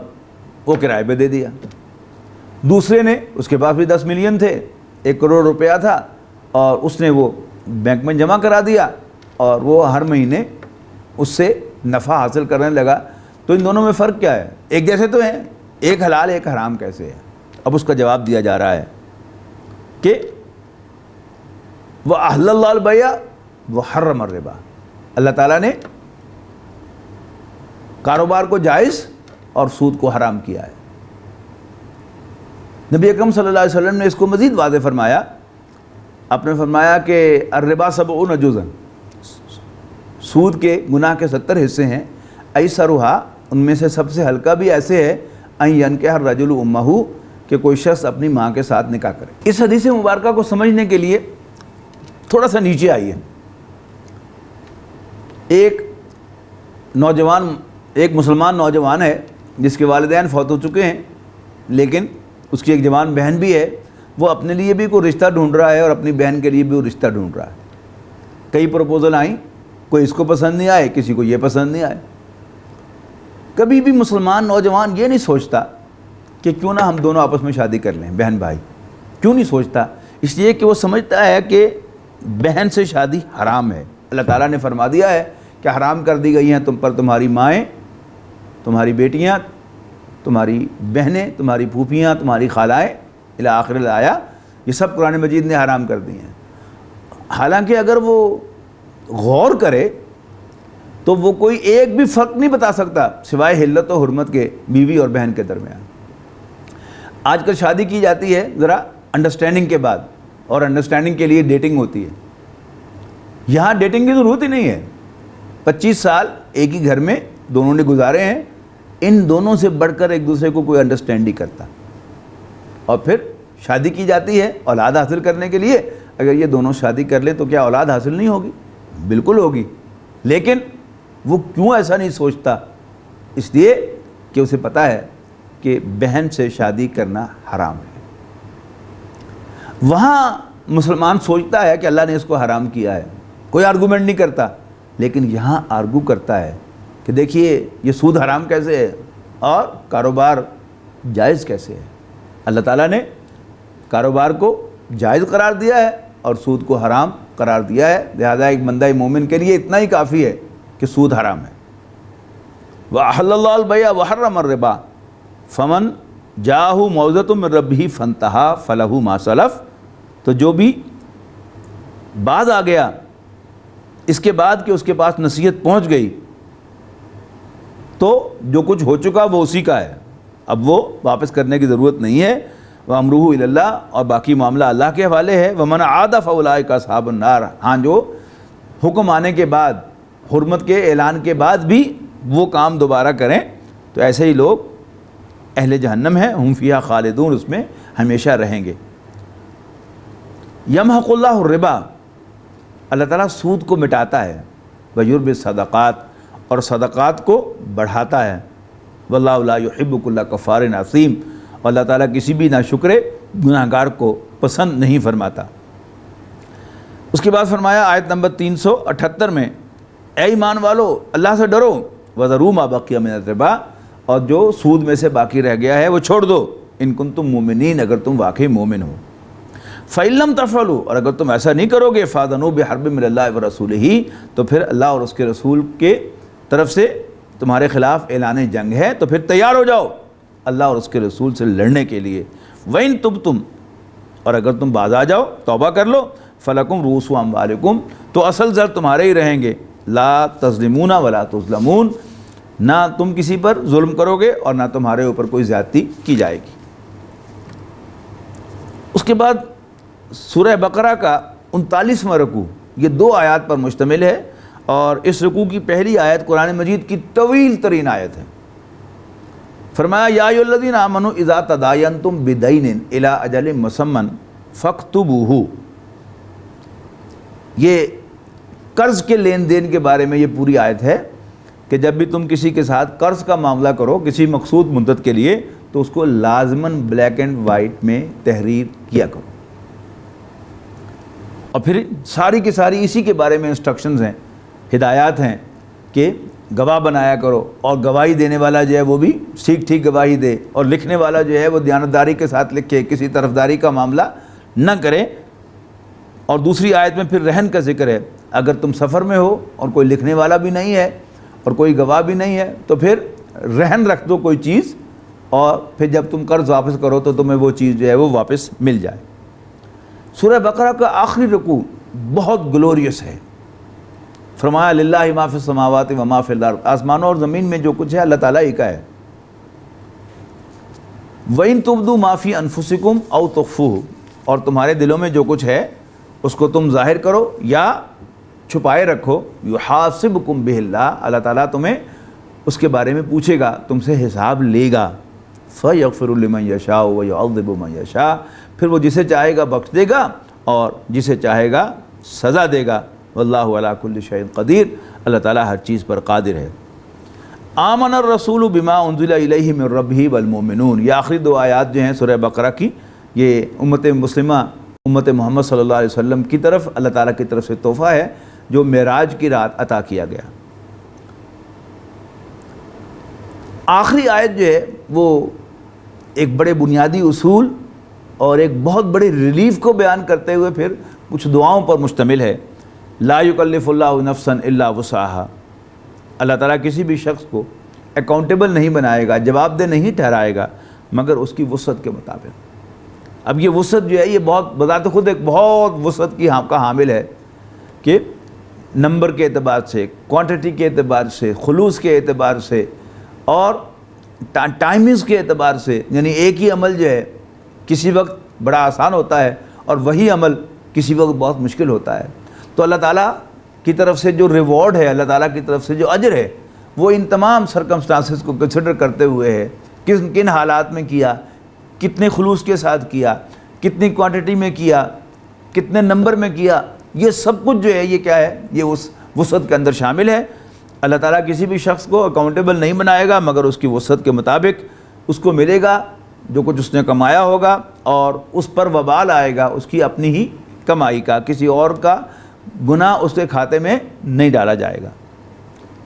وہ کرائے پہ دے دیا۔ دوسرے نے، اس کے پاس بھی 10 ملین تھے، 1 کروڑ روپیہ تھا اور اس نے وہ بینک میں جمع کرا دیا اور وہ ہر مہینے اس سے نفع حاصل کرنے لگا۔ تو ان دونوں میں فرق کیا ہے؟ ایک جیسے تو ہیں، ایک حلال ایک حرام کیسے ہے؟ اب اس کا جواب دیا جا رہا ہے کہ وَأَحَلَّ اللَّهُ الْبَيْعَ وَحَرَّمَ الرِّبَا، اللہ تعالیٰ نے کاروبار کو جائز اور سود کو حرام کیا ہے۔ نبی اکرم صلی اللہ علیہ وسلم نے اس کو مزید واضح فرمایا، آپ نے فرمایا کہ الربا 70 جزءا، سود کے گناہ کے 70 حصے ہیں، ایسرھا، ان میں سے سب سے ہلکا بھی ایسے ہے، ان ینکح الرجل امہ، کہ کوئی شخص اپنی ماں کے ساتھ نکاح کرے۔ اس حدیث مبارکہ کو سمجھنے کے لیے تھوڑا سا نیچے آئیے۔ ایک مسلمان نوجوان ہے جس کے والدین فوت ہو چکے ہیں، لیکن اس کی ایک جوان بہن بھی ہے، وہ اپنے لیے بھی کوئی رشتہ ڈھونڈ رہا ہے اور اپنی بہن کے لیے بھی وہ رشتہ ڈھونڈ رہا ہے۔ کئی پروپوزل آئیں، کوئی اس کو پسند نہیں آئے، کسی کو یہ پسند نہیں آئے۔ کبھی بھی مسلمان نوجوان یہ نہیں سوچتا کہ کیوں نہ ہم دونوں آپس میں شادی کر لیں، بہن بھائی، کیوں نہیں سوچتا؟ اس لیے کہ وہ سمجھتا ہے کہ بہن سے شادی حرام ہے۔ اللہ تعالیٰ نے فرما دیا ہے کہ حرام کر دی گئی ہیں تم پر تمہاری مائیں، تمہاری بیٹیاں، تمہاری بہنیں، تمہاری پھوپھیاں، تمہاری خالائیں، الی آخر الآیہ، یہ سب قرآن مجید نے حرام کر دی ہیں۔ حالانکہ اگر وہ غور کرے تو وہ کوئی ایک بھی فرق نہیں بتا سکتا سوائے حلت و حرمت کے بیوی اور بہن کے درمیان۔ آج کل شادی کی جاتی ہے ذرا انڈرسٹینڈنگ کے بعد، اور انڈرسٹینڈنگ کے لیے ڈیٹنگ ہوتی ہے۔ یہاں ڈیٹنگ کی ضرورت ہی نہیں ہے۔ 25 سال ایک ہی گھر میں دونوں نے گزارے ہیں، ان دونوں سے بڑھ کر ایک دوسرے کو کوئی انڈرسٹینڈ نہیں کرتا، اور پھر شادی کی جاتی ہے اولاد حاصل کرنے کے لیے، اگر یہ دونوں شادی کر لیں تو کیا اولاد حاصل نہیں ہوگی؟ بالکل ہوگی، لیکن وہ کیوں ایسا نہیں سوچتا؟ اس لیے کہ اسے پتہ ہے کہ بہن سے شادی کرنا حرام ہے۔ وہاں مسلمان سوچتا ہے کہ اللہ نے اس کو حرام کیا ہے، کوئی آرگومنٹ نہیں کرتا، لیکن یہاں آرگو کرتا ہے کہ دیکھیے یہ سود حرام کیسے ہے اور کاروبار جائز کیسے ہے۔ اللہ تعالیٰ نے کاروبار کو جائز قرار دیا ہے اور سود کو حرام قرار دیا ہے، لہذا ایک بندہ مومن کے لیے اتنا ہی کافی ہے کہ سود حرام ہے۔ وَأَحَلَّ اللَّهُ الْبَيْعَ وَحَرَّمَ الرِّبَا فَمَنْ جَاءَهُ مَوْعِظَةٌ مِّن رَّبِّهِ فَانتَهَىٰ فَلَهُ مَا سَلَفَ، تو جو بھی بعد آ گیا اس کے بعد کہ اس کے پاس نصیحت پہنچ گئی تو جو کچھ ہو چکا وہ اسی کا ہے، اب وہ واپس کرنے کی ضرورت نہیں ہے۔ وَأَمْرُهُ إِلَى اللَّهِ، اور باقی معاملہ اللہ کے حوالے ہے۔ وَمَنْ عَادَ فَأُولَٰئِكَ أَصْحَابُ النَّارِ، ہاں جو حکم آنے کے بعد، حرمت کے اعلان کے بعد بھی وہ کام دوبارہ کریں تو ایسے ہی لوگ اہل جہنم ہیں، ہم فیہا خالدون، اس میں ہمیشہ رہیں گے۔ یمحق اللہ الربا، اللہ تعالیٰ سود کو مٹاتا ہے، ویربی الصدقات، اور صدقات کو بڑھاتا ہے۔ واللہ لا یحب کل کفار اثیم، اور اللہ تعالیٰ کسی بھی ناشکر گناہ گار کو پسند نہیں فرماتا۔ اس کے بعد فرمایا آیت نمبر 378 میں، اے ایمان والو اللہ سے ڈرو، وذروا ما بقی من الربا، اور جو سود میں سے باقی رہ گیا ہے وہ چھوڑ دو، ان کنتم مومنین، اگر تم واقعی مومن ہو۔ فَإِن لَّمْ تَفْعَلُوا، اور اگر تم ایسا نہیں کرو گے، فَأْذَنُوا بِحَرْبٍ مِّنَ اللَّهِ وَرَسُولِهِ، تو پھر اللہ اور اس کے رسول کے طرف سے تمہارے خلاف اعلان جنگ ہے، تو پھر تیار ہو جاؤ اللہ اور اس کے رسول سے لڑنے کے لیے۔ وَإِن تُبْتُمْ، اور اگر تم باز آ جاؤ، توبہ کر لو، فَلَكُمْ رُءُوسُ أَمْوَالِكُمْ، تو اصل زر تمہارے ہی رہیں گے، لا تظلمون ولا تظلمون، نہ تم کسی پر ظلم کرو گے اور نہ تمہارے اوپر کوئی زیادتی کی جائے گی۔ اس کے بعد سورہ بقرہ کا 39واں رکوع، یہ 2 آیات پر مشتمل ہے، اور اس رکوع کی پہلی آیت قرآن مجید کی طویل ترین آیت ہے۔ فرمایا یا ایھا الذین آمنوا اذا تداینتم بدین الی اجل مسمى فاکتبوہ، یہ قرض کے لین دین کے بارے میں یہ پوری آیت ہے کہ جب بھی تم کسی کے ساتھ قرض کا معاملہ کرو کسی مقصود مدت کے لیے تو اس کو لازماً بلیک اینڈ وائٹ میں تحریر کیا کرو، اور پھر ساری کی ساری اسی کے بارے میں انسٹرکشنز ہیں، ہدایات ہیں کہ گواہ بنایا کرو، اور گواہی دینے والا جو ہے وہ بھی ٹھیک گواہی دے، اور لکھنے والا جو ہے وہ دیانتداری کے ساتھ لکھے، کسی طرفداری کا معاملہ نہ کرے۔ اور دوسری آیت میں پھر رہن کا ذکر ہے، اگر تم سفر میں ہو اور کوئی لکھنے والا بھی نہیں ہے اور کوئی گواہ بھی نہیں ہے تو پھر رہن رکھ دو کوئی چیز، اور پھر جب تم قرض واپس کرو تو تمہیں وہ چیز جو ہے وہ واپس مل جائے۔ سورہ بقرہ کا آخری رکوع بہت گلوریس ہے۔ فرمایا للہ ما فی السماوات و ما فی الارض، آسمانوں اور زمین میں جو کچھ ہے اللہ تعالیٰ ہی کا ہے۔ وَإِن تُبْدُوا مَا فِي أَنفُسِكُمْ أَوْ تُخْفُوهُ، اور تمہارے دلوں میں جو کچھ ہے اس کو تم ظاہر کرو یا چھپائے رکھو، یحاسبکم بہ اللہ، اللہ تعالیٰ تمہیں اس کے بارے میں پوچھے گا، تم سے حساب لے گا۔ فَيَغْفِرُ لِمَن يَشَاءُ وَيُعَذِّبُ مَن يَشَاءُ، پھر وہ جسے چاہے گا بخش دے گا اور جسے چاہے گا سزا دے گا۔ واللہ علی کل شیء قدیر، اللہ تعالیٰ ہر چیز پر قادر ہے۔ آمن الرسول بما انزل الیہ من ربہ والمؤمنون، یہ آخری 2 آیات جو ہیں سورہ بقرہ کی، یہ امت مسلمہ، امت محمد صلی اللہ علیہ وسلم کی طرف اللہ تعالیٰ کی طرف سے تحفہ ہے جو معراج کی رات عطا کیا گیا۔ آخری آیت جو ہے وہ ایک بڑے بنیادی اصول اور ایک بہت بڑے ریلیف کو بیان کرتے ہوئے پھر کچھ دعاؤں پر مشتمل ہے۔ لا یکلف اللہ نفسا الا وسعها، اللہ تعالیٰ کسی بھی شخص کو اکاؤنٹیبل نہیں بنائے گا، جواب دہ نہیں ٹھہرائے گا مگر اس کی وسعت کے مطابق۔ اب یہ وسعت جو ہے یہ بہت بذات خود ایک بہت وسعت کا حامل ہے کہ نمبر کے اعتبار سے، کوانٹٹی کے اعتبار سے، خلوص کے اعتبار سے اور ٹائمنگز کے اعتبار سے، یعنی ایک ہی عمل جو ہے کسی وقت بڑا آسان ہوتا ہے اور وہی عمل کسی وقت بہت مشکل ہوتا ہے۔ تو اللہ تعالیٰ کی طرف سے جو ریوارڈ ہے، اللہ تعالیٰ کی طرف سے جو اجر ہے، وہ ان تمام سرکمسٹانسز کو کنسیڈر کرتے ہوئے ہے، کن حالات میں کیا، کتنے خلوص کے ساتھ کیا، کتنی کوانٹٹی میں کیا، کتنے نمبر میں کیا، یہ سب کچھ جو ہے یہ کیا ہے، یہ اس وسعت کے اندر شامل ہے۔ اللہ تعالیٰ کسی بھی شخص کو اکاؤنٹیبل نہیں بنائے گا مگر اس کی وسعت کے مطابق اس کو ملے گا جو کچھ اس نے کمایا ہوگا، اور اس پر وبال آئے گا اس کی اپنی ہی کمائی کا، کسی اور کا گناہ اس کے کھاتے میں نہیں ڈالا جائے گا۔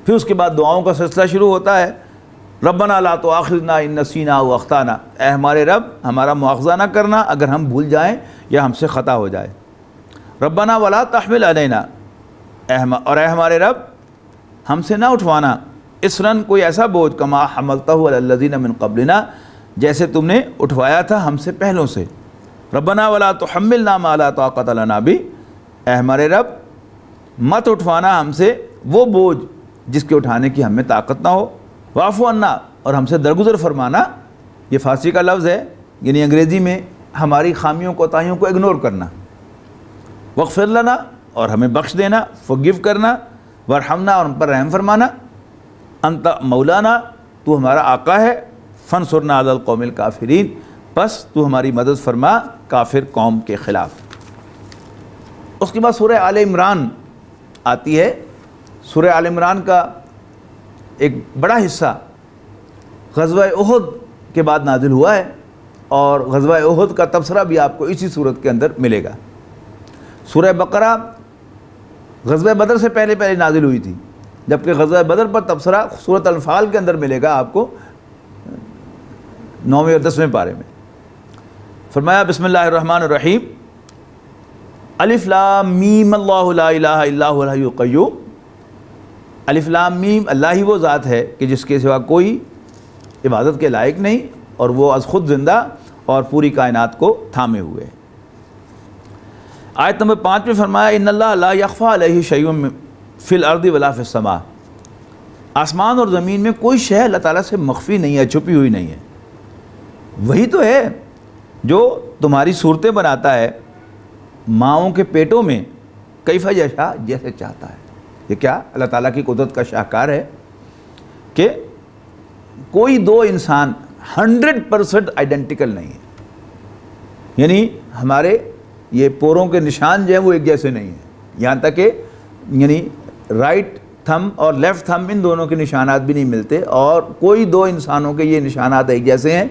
پھر اس کے بعد دعاؤں کا سلسلہ شروع ہوتا ہے، ربنا لا تؤاخذنا ان نسینا او اخطانا، اے ہمارے رب ہمارا مواخذہ نہ کرنا اگر ہم بھول جائیں یا ہم سے خطا ہو جائے۔ ربنا ولا تحمل علینا، اور اے ہمارے رب ہم سے نہ اٹھوانا اسرن کوئی ایسا بوجھ کما حملتہ علی الذین من قبلنا، جیسے تم نے اٹھوایا تھا ہم سے پہلوں سے۔ ربنا ولا تحملنا ما لا طاقت لنا بہ، اے ہمارے رب مت اٹھوانا ہم سے وہ بوجھ جس کے اٹھانے کی ہم میں طاقت نہ ہو۔ واعف عنا، اور ہم سے درگزر فرمانا، یہ فارسی کا لفظ ہے، یعنی انگریزی میں ہماری خامیوں کوتاہیوں کو اگنور کرنا۔ واغفر لنا، اور ہمیں بخش دینا، forgive کرنا، وارحمنا، اور ہم پر رحم فرمانا، انت مولانا، تو ہمارا آقا ہے، فانصرنا علی القوم الکافرین، بس تو ہماری مدد فرما کافر قوم کے خلاف۔ اس کے بعد سورہ آل عمران آتی ہے۔ سورہ آل عمران کا ایک بڑا حصہ غزوہ احد کے بعد نازل ہوا ہے، اور غزوہ احد کا تبصرہ بھی آپ کو اسی صورت کے اندر ملے گا۔ سورہ بقرہ غزوہ بدر سے پہلے نازل ہوئی تھی، جبکہ غزوہ بدر پر تبصرہ سورۃ انفال کے اندر ملے گا آپ کو 9ویں اور 10ویں پارے میں۔ فرمایا بسم اللہ الرحمن الرحیم، الف لام میم اللہ لا الہ الا هو الحی القیوم۔ الف لام میم، اللہ ہی وہ ذات ہے کہ جس کے سوا کوئی عبادت کے لائق نہیں، اور وہ از خود زندہ اور پوری کائنات کو تھامے ہوئے ہے۔ آیت نمبر 5 میں فرمایا ان اللہ لا یخفی علیہ شیء فی الارض ولا فی السماء، آسمان اور زمین میں کوئی شے اللہ تعالیٰ سے مخفی نہیں ہے، چھپی ہوئی نہیں ہے۔ وہی تو ہے جو تمہاری صورتیں بناتا ہے ماؤں کے پیٹوں میں، کیف یشاء، جیسے چاہتا ہے۔ یہ کیا اللہ تعالیٰ کی قدرت کا شاہکار ہے کہ کوئی دو انسان 100% آئیڈینٹیکل نہیں ہے، یعنی ہمارے یہ پوروں کے نشان جو ہیں وہ ایک جیسے نہیں ہیں، یہاں تک کہ یعنی رائٹ تھم اور لیفٹ تھم ان دونوں کے نشانات بھی نہیں ملتے، اور کوئی دو انسانوں کے یہ نشانات ایک جیسے ہیں۔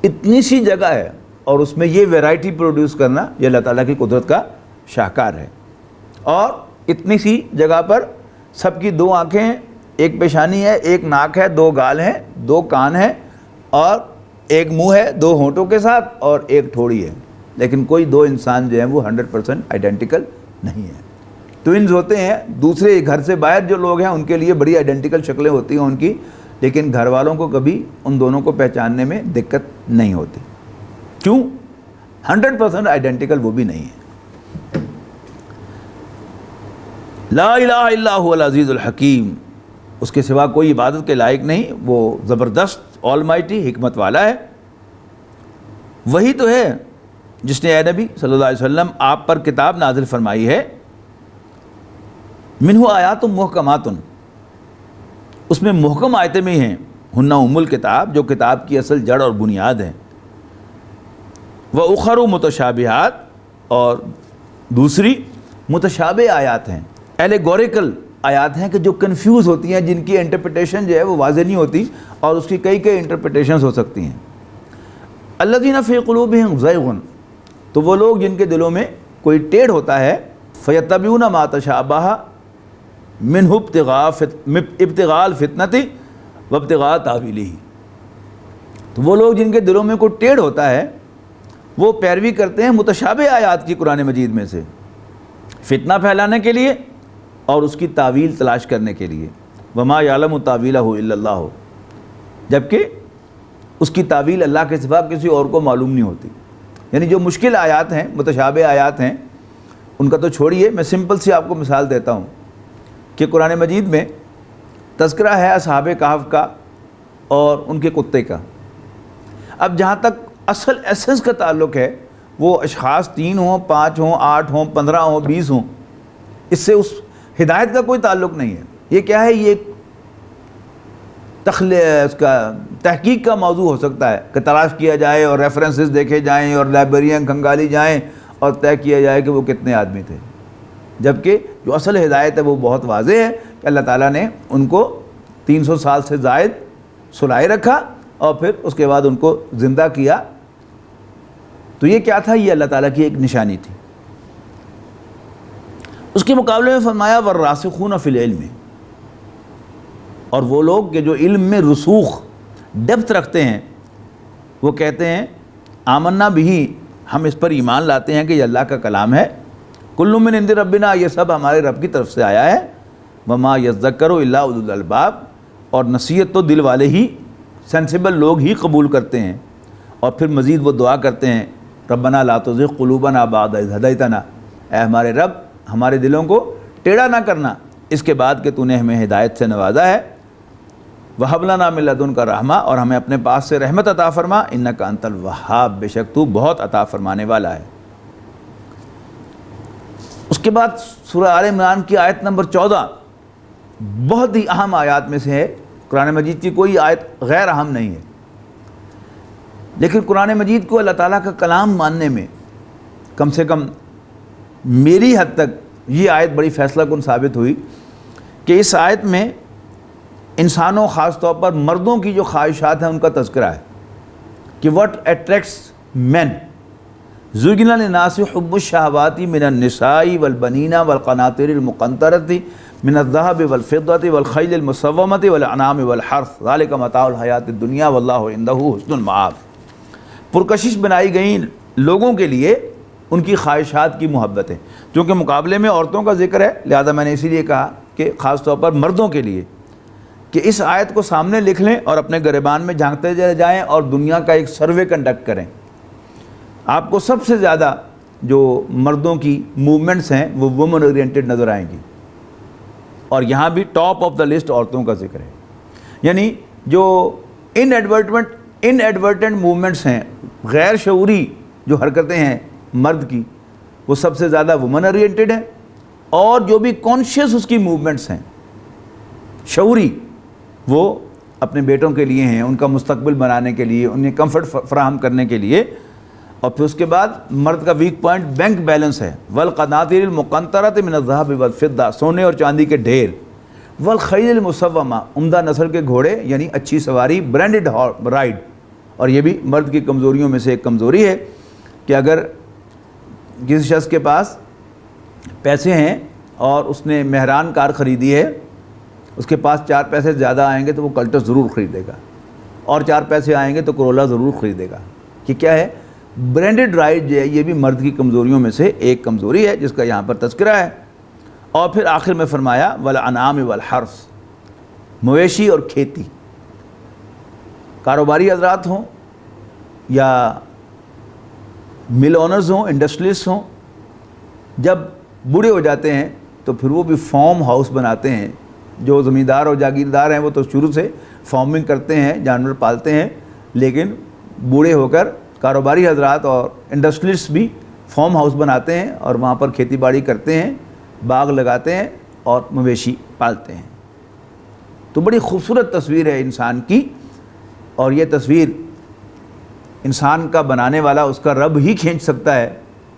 اتنی سی جگہ ہے اور اس میں یہ ویرائٹی پروڈیوس کرنا یہ اللہ تعالیٰ کی قدرت کا شاہکار ہے۔ اور اتنی سی جگہ پر سب کی دو آنکھیں ہیں، ایک پیشانی ہے، ایک ناک ہے، دو گال ہیں، دو کان ہیں، اور ایک منہ ہے دو ہونٹوں کے ساتھ، اور ایک ٹھوڑی ہے، لیکن کوئی دو انسان جو ہیں وہ 100% آئیڈینٹیکل نہیں ہے۔ ٹوئنز ہوتے ہیں، دوسرے گھر سے باہر جو لوگ ہیں ان کے لیے بڑی آئیڈینٹیکل شکلیں ہوتی ہیں ان کی، لیکن گھر والوں کو کبھی ان دونوں کو پہچاننے میں دقت نہیں ہوتی۔ کیوں؟ 100% آئیڈینٹیکل وہ بھی نہیں ہے۔ لا الہ الا هو العزیز الحکیم، اس کے سوا کوئی عبادت کے لائق نہیں، وہ زبردست آل مائٹی حکمت والا ہے۔ وہی تو ہے جس نے اے نبی صلی اللہ علیہ وسلم آپ پر کتاب نازل فرمائی ہے، منہ آیات محکمات، اس میں محکم آیتیں بھی ہیں، ہن ام الکتاب، جو کتاب کی اصل جڑ اور بنیاد ہے، وَأُخَرُ متشابہات، اور دوسری متشابہ آیات ہیں، ایلیگوریکل آیات ہیں کہ جو کنفیوز ہوتی ہیں، جن کی انٹرپریٹیشن جو ہے وہ واضح نہیں ہوتی، اور اس کی کئی انٹرپریٹیشنز ہو سکتی ہیں۔ الذین فی قلوبہم زیغ، تو وہ لوگ جن کے دلوں میں کوئی ٹیڑھ ہوتا ہے، فیتبعون ما تشابہ منہ ابتغاء الفتنۃ وابتغاء تاویلہ، تو وہ لوگ جن کے دلوں میں کوئی ٹیڑھ ہوتا ہے وہ پیروی کرتے ہیں متشابہ آیات کی قرآن مجید میں سے، فتنہ پھیلانے کے لیے اور اس کی تعویل تلاش کرنے کے لیے۔ وما یعلم تاویلہ الا اللہ، جبکہ اس کی تعویل اللہ کے سوا کسی اور کو معلوم نہیں ہوتی۔ یعنی جو مشکل آیات ہیں، متشابہ آیات ہیں، ان کا تو چھوڑیے، میں سمپل سی آپ کو مثال دیتا ہوں کہ قرآن مجید میں تذکرہ ہے اصحاب کہف کا اور ان کے کتے کا۔ اب جہاں تک اصل ایسنس کا تعلق ہے، وہ اشخاص 3 ہوں، 5 ہوں، 8 ہوں، 15 ہوں، 20 ہوں، اس سے اس ہدایت کا کوئی تعلق نہیں ہے۔ یہ کیا ہے؟ یہ اس کا تحقیق کا موضوع ہو سکتا ہے کہ تلاش کیا جائے اور ریفرنسز دیکھے جائیں اور لائبریریاں کھنگالی جائیں اور طے کیا جائے کہ وہ کتنے آدمی تھے، جبکہ جو اصل ہدایت ہے وہ بہت واضح ہے کہ اللہ تعالیٰ نے ان کو 300 سال سے زائد سلائے رکھا اور پھر اس کے بعد ان کو زندہ کیا۔ تو یہ کیا تھا؟ یہ اللہ تعالیٰ کی ایک نشانی تھی۔ اس کے مقابلے میں فرمایا والراسخون فی العلم، اور وہ لوگ کہ جو علم میں رسوخ ڈیپتھ رکھتے ہیں، وہ کہتے ہیں آمنا بھی، ہم اس پر ایمان لاتے ہیں کہ یہ اللہ کا کلام ہے، کل من عند ربنا، یہ سب ہمارے رب کی طرف سے آیا ہے، وما یذکر الا اولو الالباب، اور نصیحت تو دل والے ہی، سینسیبل لوگ ہی قبول کرتے ہیں۔ اور پھر مزید وہ دعا کرتے ہیں ربنا لا تزغ قلوبنا بعد اذ ہدیتنا، اے ہمارے رب ہمارے دلوں کو ٹیڑھا نہ کرنا اس کے بعد کہ تو نے ہمیں ہدایت سے نوازا ہے، وہب لنا من لدنک رحمہ، اور ہمیں اپنے پاس سے رحمت عطا فرما، انک انت الوہاب، بے شک تو بہت عطا فرمانے والا ہے۔ اس کے بعد سورہ آل عمران کی آیت نمبر 14 بہت ہی اہم آیات میں سے ہے، قرآن مجید کی کوئی آیت غیر اہم نہیں ہے، لیکن قرآن مجید کو اللہ تعالیٰ کا کلام ماننے میں کم سے کم میری حد تک یہ آیت بڑی فیصلہ کن ثابت ہوئی کہ اس آیت میں انسانوں، خاص طور پر مردوں کی جو خواہشات ہیں ان کا تذکرہ ہے کہ what attracts men۔ زُيِّنَ لِلنَّاسِ حُبُّ الشَّهَوَاتِ مِنَ النِّسَاءِ وَالْبَنِينَ وَالْقَنَاطِيرِ الْمُقَنطَرَةِ مِنَ الذَّهَبِ وَالْفِضَّةِ وَالْخَيْلِ الْمُسَوَّمَةِ وَالْأَنْعَامِ وَالْحَرْثِ ذَلِكَ مَتَاعُ الْحَيَاةِ الدُّنْيَا وَاللَّهُ عِندَهُ حُسْنُ الْمَآبِ۔ پرکشش بنائی گئیں لوگوں کے لیے ان کی خواہشات کی محبت ہے، چونکہ مقابلے میں عورتوں کا ذکر ہے، لہذا میں نے اسی لیے کہا کہ خاص طور پر مردوں کے لیے کہ اس آیت کو سامنے لکھ لیں اور اپنے گریبان میں جھانکتے جائیں اور دنیا کا ایک سروے کنڈکٹ کریں۔ آپ کو سب سے زیادہ جو مردوں کی موومنٹس ہیں وہ وومن اورینٹڈ نظر آئیں گی، اور یہاں بھی ٹاپ آف دا لسٹ عورتوں کا ذکر ہے، یعنی جو ان ایڈورٹنٹ موومنٹس ہیں، غیر شعوری جو حرکتیں ہیں مرد کی، وہ سب سے زیادہ وومن اورینٹڈ ہیں، اور جو بھی کانشیس اس کی موومنٹس ہیں شعوری، وہ اپنے بیٹوں کے لیے ہیں، ان کا مستقبل بنانے کے لیے، انہیں کمفرٹ فراہم کرنے کے لیے۔ اور پھر اس کے بعد مرد کا ویک پوائنٹ بینک بیلنس ہے، والقناطیر المقنطرۃ من الذهب والفضہ، سونے اور چاندی کے ڈھیر، والخیل المسومہ، عمدہ نسل کے گھوڑے یعنی اچھی سواری، برانڈڈ رائڈ۔ اور یہ بھی مرد کی کمزوریوں میں سے ایک کمزوری ہے کہ اگر کسی شخص کے پاس پیسے ہیں اور اس نے مہران کار خریدی ہے، اس کے پاس 4 پیسے زیادہ آئیں گے تو وہ کلٹس ضرور خریدے گا، اور 4 پیسے آئیں گے تو کرولا ضرور خریدے گا۔ کہ کیا ہے؟ برانڈڈ رائڈ جو ہے، یہ بھی مرد کی کمزوریوں میں سے ایک کمزوری ہے جس کا یہاں پر تذکرہ ہے۔ اور پھر آخر میں فرمایا والانعام والحرث، مویشی اور کھیتی، کاروباری حضرات ہوں یا مل اونرز ہوں، انڈسٹریلسٹ ہوں، جب بوڑھے ہو جاتے ہیں تو پھر وہ بھی فارم ہاؤس بناتے ہیں۔ جو زمیندار اور جاگیردار ہیں وہ تو شروع سے فارمنگ کرتے ہیں، جانور پالتے ہیں، لیکن بوڑھے ہو کر کاروباری حضرات اور انڈسٹریلسٹ بھی فارم ہاؤس بناتے ہیں اور وہاں پر کھیتی باڑی کرتے ہیں، باغ لگاتے ہیں اور مویشی پالتے ہیں۔ تو بڑی خوبصورت تصویر ہے انسان کی، اور یہ تصویر انسان کا بنانے والا اس کا رب ہی کھینچ سکتا ہے،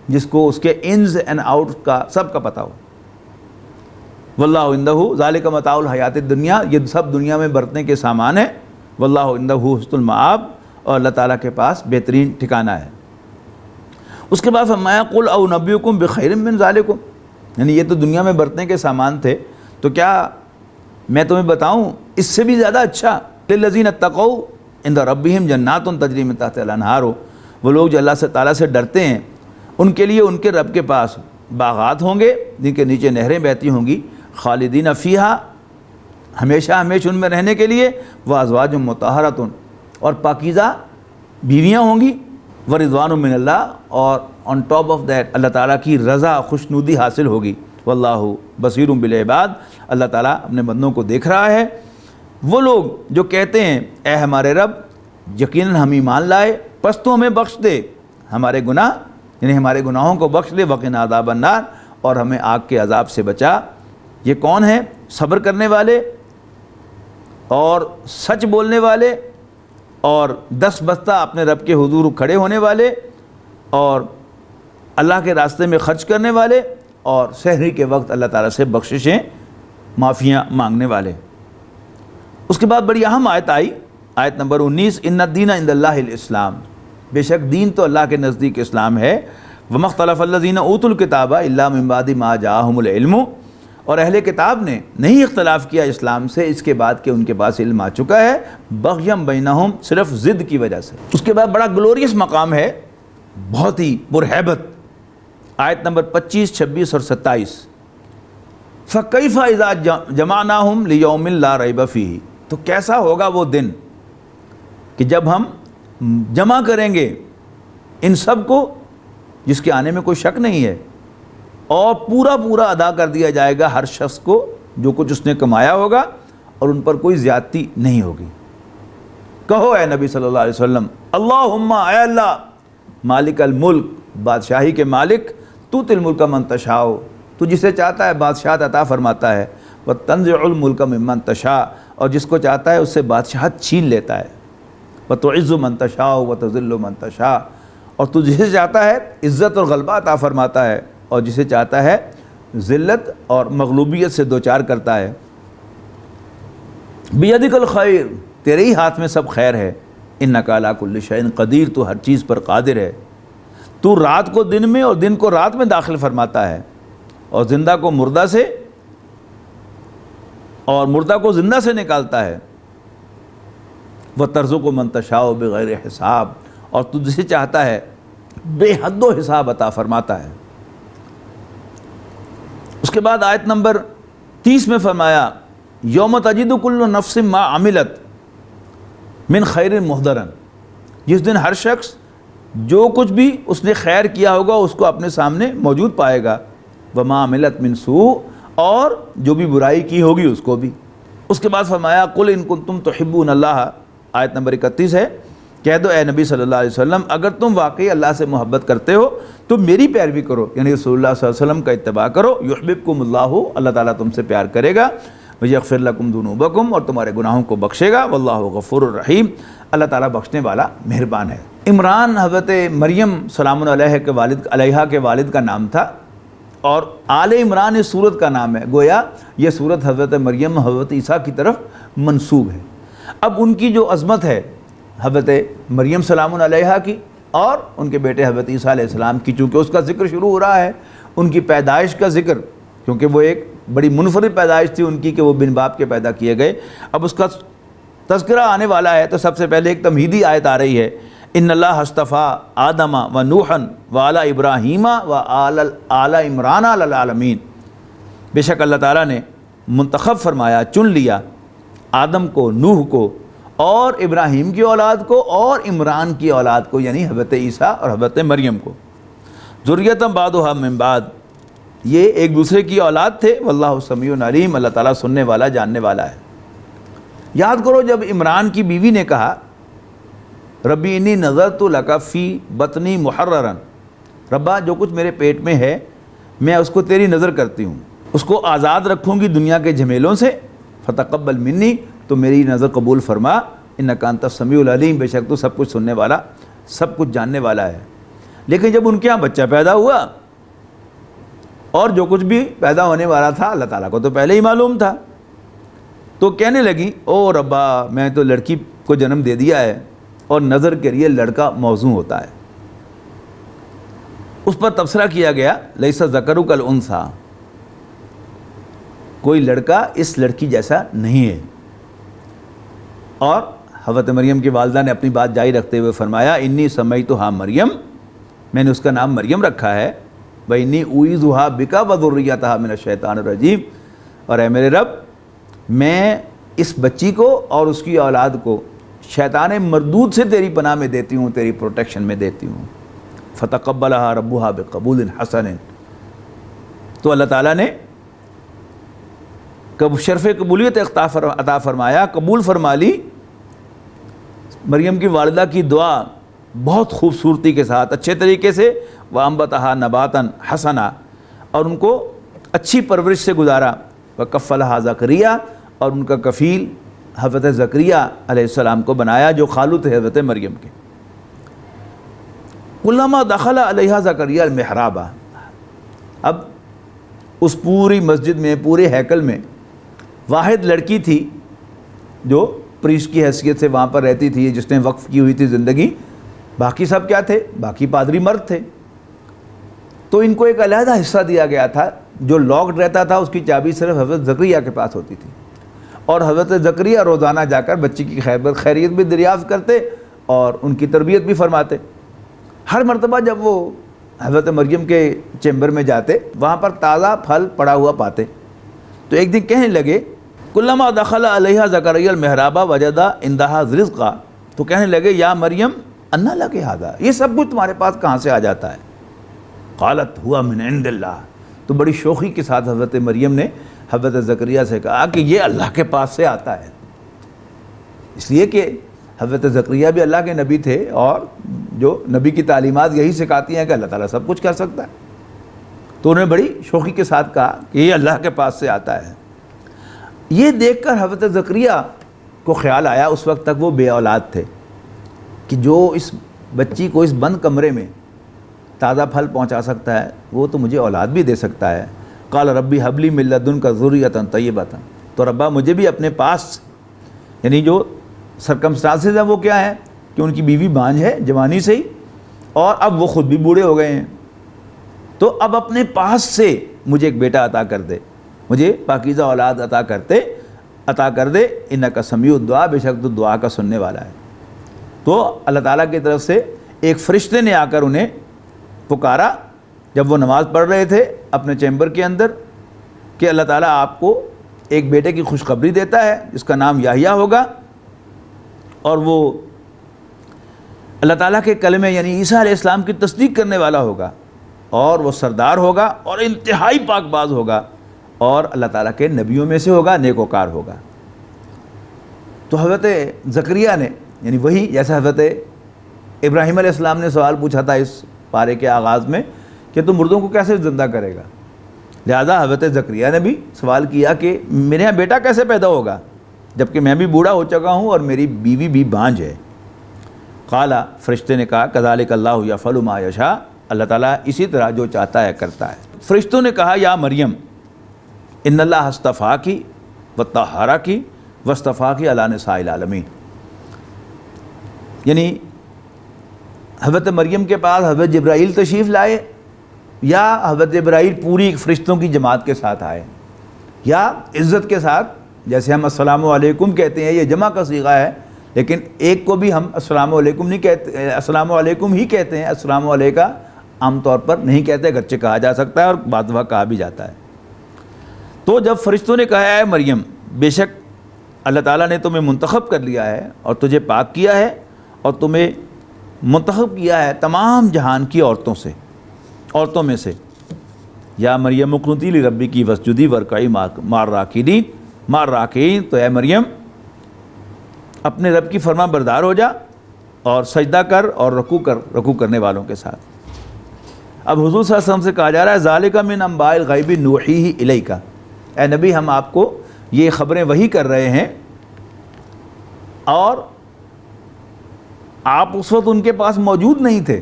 جس کو اس کے انز اینڈ آؤٹ کا سب کا پتہ ہو۔ واللہ عندہ ذالک متاع الحیات الدنیا، یہ سب دنیا میں برتنے کے سامان ہیں، واللہ عندہ حسن المآب، اور اللہ تعالیٰ کے پاس بہترین ٹھکانہ ہے۔ اس کے بعد فرمایا قل اونبئکم بخیر من ذالکم، یعنی یہ تو دنیا میں برتنے کے سامان تھے، تو کیا میں تمہیں بتاؤں اس سے بھی زیادہ اچھا؟ للذین اتقوا عند ربہم جنات تجری من تحتہا الانہار، وہ لوگ جو اللہ سے تعالیٰ سے ڈرتے ہیں ان کے لیے ان کے رب کے پاس باغات ہوں گے جن کے نیچے نہریں بہتی ہوں گی، خالدین فیہا، ہمیشہ ہمیشہ ان میں رہنے کے لیے، وازواج مطہرۃ، اور پاکیزہ بیویاں ہوں گی، ورضوان من اللہ، اور آن ٹاپ آف دیٹ اللہ تعالیٰ کی رضا خوشنودی حاصل ہوگی، واللہ بصیر بالعباد، اللہ تعالیٰ اپنے بندوں کو دیکھ رہا ہے۔ وہ لوگ جو کہتے ہیں اے ہمارے رب یقیناً ہم ایمان لائے، پس تو ہمیں بخش دے ہمارے گناہ، یعنی ہمارے گناہوں کو بخش دے، وقنا عذاب النار، اور ہمیں آگ کے عذاب سے بچا۔ یہ کون ہیں؟ صبر کرنے والے اور سچ بولنے والے اور دست بستہ اپنے رب کے حضور کھڑے ہونے والے اور اللہ کے راستے میں خرچ کرنے والے اور سحری کے وقت اللہ تعالیٰ سے بخششیں معافیاں مانگنے والے۔ اس کے بعد بڑی اہم آیت آئی، آیت نمبر 19، ان الدین عند اللہ الاسلام، بے شک دین تو اللہ کے نزدیک اسلام ہے۔ وما اختلف الذین اوتوا الکتاب الا من بعد ما جاءہم العلم، اور اہل کتاب نے نہیں اختلاف کیا اسلام سے اس کے بعد کہ ان کے پاس علم آ چکا ہے، بغیم بینہم، صرف ضد کی وجہ سے۔ اس کے بعد بڑا گلوریس مقام ہے، بہت ہی پرہیبت، آیت نمبر 25، 26 اور 27، فَكَيْفَ إِذَا جَمَعْنَاهُمْ لِيَوْمٍ لَا رَيْبَ فِيهِ، تو کیسا ہوگا وہ دن کہ جب ہم جمع کریں گے ان سب کو جس کے آنے میں کوئی شک نہیں ہے، اور پورا پورا ادا کر دیا جائے گا ہر شخص کو جو کچھ اس نے کمایا ہوگا، اور ان پر کوئی زیادتی نہیں ہوگی۔ کہو اے نبی صلی اللہ علیہ وسلم، اللہم، اے اللہ، مالک الملک، بادشاہی کے مالک، تؤتی الملک من تشاء، تو جسے چاہتا ہے بادشاہت عطا فرماتا ہے، وتنزع الملک ممن تشاء، اور جس کو چاہتا ہے اس سے بادشاہت چھین لیتا ہے، وتعز من تشاء وتذل من تشاء، اور تو جسے چاہتا ہے عزت اور غلبہ عطا فرماتا ہے، اور جسے چاہتا ہے ذلت اور مغلوبیت سے دوچار کرتا ہے۔ بیدک الخیر، تیرے ہی ہاتھ میں سب خیر ہے، انک علی کل شیء قدیر، تو ہر چیز پر قادر ہے، تو رات کو دن میں اور دن کو رات میں داخل فرماتا ہے، اور زندہ کو مردہ سے اور مردہ کو زندہ سے نکالتا ہے، وترزق من تشاء بغیر حساب، اور تو جسے چاہتا ہے بے حد و حساب عطا فرماتا ہے۔ اس کے بعد آیت نمبر 30 میں فرمایا، یوم تجد کل نفس ما عملت من خیر محضرا، جس دن ہر شخص جو کچھ بھی اس نے خیر کیا ہوگا اس کو اپنے سامنے موجود پائے گا، وما عملت من سوء، اور جو بھی برائی کی ہوگی اس کو بھی۔ اس کے بعد فرمایا، قل ان کنتم تحبون اللہ، آیت نمبر 31 ہے، کہہ دو اے نبی صلی اللہ علیہ وسلم، اگر تم واقعی اللہ سے محبت کرتے ہو تو میری پیروی کرو، یعنی رسول اللہ صلی اللہ علیہ وسلم کا اتباع کرو، یحببکم اللہ، اللہ تعالیٰ تم سے پیار کرے گا، ویغفر لکم ذنوبکم، اور تمہارے گناہوں کو بخشے گا، واللہ غفور الرحیم، اللہ تعالیٰ بخشنے والا مہربان ہے۔ عمران حضرت مریم سلام علیہا کے والد کا نام تھا، اور آل عمران اس سورت کا نام ہے، گویا یہ سورت حضرت مریم حضرت عیسیٰ کی طرف منسوب ہے۔ اب ان کی جو عظمت ہے حضرت مریم سلام علیہا کی اور ان کے بیٹے حضرت عیسیٰ علیہ السلام کی، چونکہ اس کا ذکر شروع ہو رہا ہے، ان کی پیدائش کا ذکر، کیونکہ وہ ایک بڑی منفرد پیدائش تھی ان کی کہ وہ بن باپ کے پیدا کیے گئے، اب اس کا تذکرہ آنے والا ہے، تو سب سے پہلے ایک تمہیدی آیت آ رہی ہے، ان اللہ اصطفیٰ آدم و نوحا و آل ابراہیم و آل عمران علی العالمین، بے شک اللہ تعالیٰ نے منتخب فرمایا، چن لیا آدم کو، نوح کو، اور ابراہیم کی اولاد کو، اور عمران کی اولاد کو، یعنی حضرت عیسیٰ اور حضرت مریم کو، ذریۃ بعضھا من بعض، یہ ایک دوسرے کی اولاد تھے، واللہ سمیع علیم، اللہ تعالیٰ سننے والا جاننے والا ہے۔ یاد کرو جب عمران کی بیوی نے کہا، ربی انی نظرت لک فی بطنی محررا، ربا جو کچھ میرے پیٹ میں ہے میں اس کو تیری نظر کرتی ہوں، اس کو آزاد رکھوں گی دنیا کے جھمیلوں سے، فتقبل منی، تو میری نظر قبول فرما، انک انت السمیع العلیم، بے شک تو سب کچھ سننے والا، سب کچھ جاننے والا ہے۔ لیکن جب ان کے یہاں بچہ پیدا ہوا، اور جو کچھ بھی پیدا ہونے والا تھا اللہ تعالیٰ کو تو پہلے ہی معلوم تھا، تو کہنے لگی، او ربا میں تو لڑکی کو جنم دے دیا ہے، اور نظر کے لیے لڑکا موزوں ہوتا ہے۔ اس پر تبصرہ کیا گیا، لیس الذکر کالانثیٰ، کوئی لڑکا اس لڑکی جیسا نہیں ہے۔ اور حضرت مریم کی والدہ نے اپنی بات جاری رکھتے ہوئے فرمایا، انی سمیتھا مریم، میں نے اس کا نام مریم رکھا ہے، وانی اعیذھا بک وذریتھا من الشیطان الرجیم، اور اے میرے رب میں اس بچی کو اور اس کی اولاد کو شیطان مردود سے تیری پناہ میں دیتی ہوں، تیری پروٹیکشن میں دیتی ہوں۔ فتقبلھا ربھا بقبول حسن، تو اللہ تعالیٰ نے شرف قبولیت عطا فرمایا، قبول فرما لی مریم کی والدہ کی دعا بہت خوبصورتی کے ساتھ، اچھے طریقے سے، وانبتھا نباتا حسنا، اور ان کو اچھی پرورش سے گزارا، وکفلھا زکریا، اور ان کا کفیل حضرت زکریا علیہ السلام کو بنایا جو خالو تھے حضرت مریم کے۔ کلما دخل علیہا زکریا المحراب، اب اس پوری مسجد میں، پورے ہیکل میں واحد لڑکی تھی جو پریسٹ کی حیثیت سے وہاں پر رہتی تھی، جس نے وقف کی ہوئی تھی زندگی، باقی سب کیا تھے؟ باقی پادری مرد تھے۔ تو ان کو ایک علیحدہ حصہ دیا گیا تھا، جو لاکڈ رہتا تھا، اس کی چابی صرف حضرت زکریا کے پاس ہوتی تھی، اور حضرت زکریا روزانہ جا کر بچی کی خیریت بھی دریافت کرتے اور ان کی تربیت بھی فرماتے۔ ہر مرتبہ جب وہ حضرت مریم کے چیمبر میں جاتے، وہاں پر تازہ پھل پڑا ہوا پاتے، تو ایک دن کہنے لگے کلما دخل علیہا زکریا المحراب وجد عندہا رزقا، تو کہنے لگے یا مریم انا لک ھذا، یہ سب کچھ تمہارے پاس کہاں سے آ جاتا ہے؟ قالت ہوا من عند اللہ، تو بڑی شوخی کے ساتھ حضرت مریم نے حضرت زکریا سے کہا کہ یہ اللہ کے پاس سے آتا ہے، اس لیے کہ حضرت زکریا بھی اللہ کے نبی تھے، اور جو نبی کی تعلیمات یہی سکھاتی ہیں کہ اللہ تعالیٰ سب کچھ کر سکتا ہے۔ تو انہوں نے بڑی شوخی کے ساتھ کہا کہ یہ اللہ کے پاس سے آتا ہے۔ یہ دیکھ کر حضرت زکریا کو خیال آیا، اس وقت تک وہ بے اولاد تھے، کہ جو اس بچی کو اس بند کمرے میں تازہ پھل پہنچا سکتا ہے، وہ تو مجھے اولاد بھی دے سکتا ہے۔ قال ربی حب لی من لدنک ذریۃ طیبۃ، تو ربا مجھے بھی اپنے پاس، یعنی جو سرکمسٹانسز ہیں وہ کیا ہیں کہ ان کی بیوی بانجھ ہے جوانی سے ہی، اور اب وہ خود بھی بوڑھے ہو گئے ہیں، تو اب اپنے پاس سے مجھے ایک بیٹا عطا کر دے، مجھے پاکیزہ اولاد عطا کر دے، انک سمیع الدعاء، بے شک تو دعا کا سننے والا ہے۔ تو اللہ تعالیٰ کی طرف سے ایک فرشتے نے آ کر انہیں پکارا جب وہ نماز پڑھ رہے تھے اپنے چیمبر کے اندر، کہ اللہ تعالیٰ آپ کو ایک بیٹے کی خوشخبری دیتا ہے جس کا نام یحییٰ ہوگا، اور وہ اللہ تعالیٰ کے کلمے یعنی عیسیٰ علیہ السلام کی تصدیق کرنے والا ہوگا، اور وہ سردار ہوگا اور انتہائی پاک باز ہوگا، اور اللہ تعالیٰ کے نبیوں میں سے ہوگا، نیکوکار ہوگا۔ تو حضرت زکریا نے، یعنی وہی جیسے حضرت ابراہیم علیہ السلام نے سوال پوچھا تھا اس پارے کے آغاز میں کہ تو مردوں کو کیسے زندہ کرے گا، لہذا حضرت زکریا نے بھی سوال کیا کہ میرے یہاں بیٹا کیسے پیدا ہوگا جبکہ میں بھی بوڑھا ہو چکا ہوں اور میری بیوی بھی بانجھ ہے۔ قال، فرشتے نے کہا کذالک اللہ یفعل ما یشاء، اللہ تعالیٰ اسی طرح جو چاہتا ہے کرتا ہے۔ فرشتوں نے کہا یا مریم ان اللہ اصطفاکی وطہرکی واصطفاکی علی نساء العالمین، یعنی حضرت مریم کے پاس حضرت جبرائیل تشریف لائے، یا حضرت جبرائیل پوری فرشتوں کی جماعت کے ساتھ آئے، یا عزت کے ساتھ، جیسے ہم السلام علیکم کہتے ہیں، یہ جمع کا صیغہ ہے، لیکن ایک کو بھی ہم السلام علیکم نہیں کہتے، السلام علیکم ہی کہتے ہیں، السلام علیکہ عام طور پر نہیں کہتے، اگرچہ کہا جا سکتا ہے اور بعض دفعہ کہا بھی جاتا ہے۔ تو جب فرشتوں نے کہا اے مریم، بے شک اللہ تعالیٰ نے تمہیں منتخب کر لیا ہے اور تجھے پاک کیا ہے، اور تمہیں منتخب کیا ہے تمام جہان کی عورتوں میں سے، یا مریم اقنتی لربکی واسجدی وارکعی مع الراکعین، تو اے مریم اپنے رب کی فرما بردار ہو جا اور سجدہ کر اور رکوع کرنے والوں کے ساتھ۔ اب حضور صلی اللہ علیہ وسلم سے کہا جا رہا ہے ذالک من انباء الغیب نوحیہ الیک، اے نبی ہم آپ کو یہ خبریں وحی کر رہے ہیں، اور آپ اس وقت ان کے پاس موجود نہیں تھے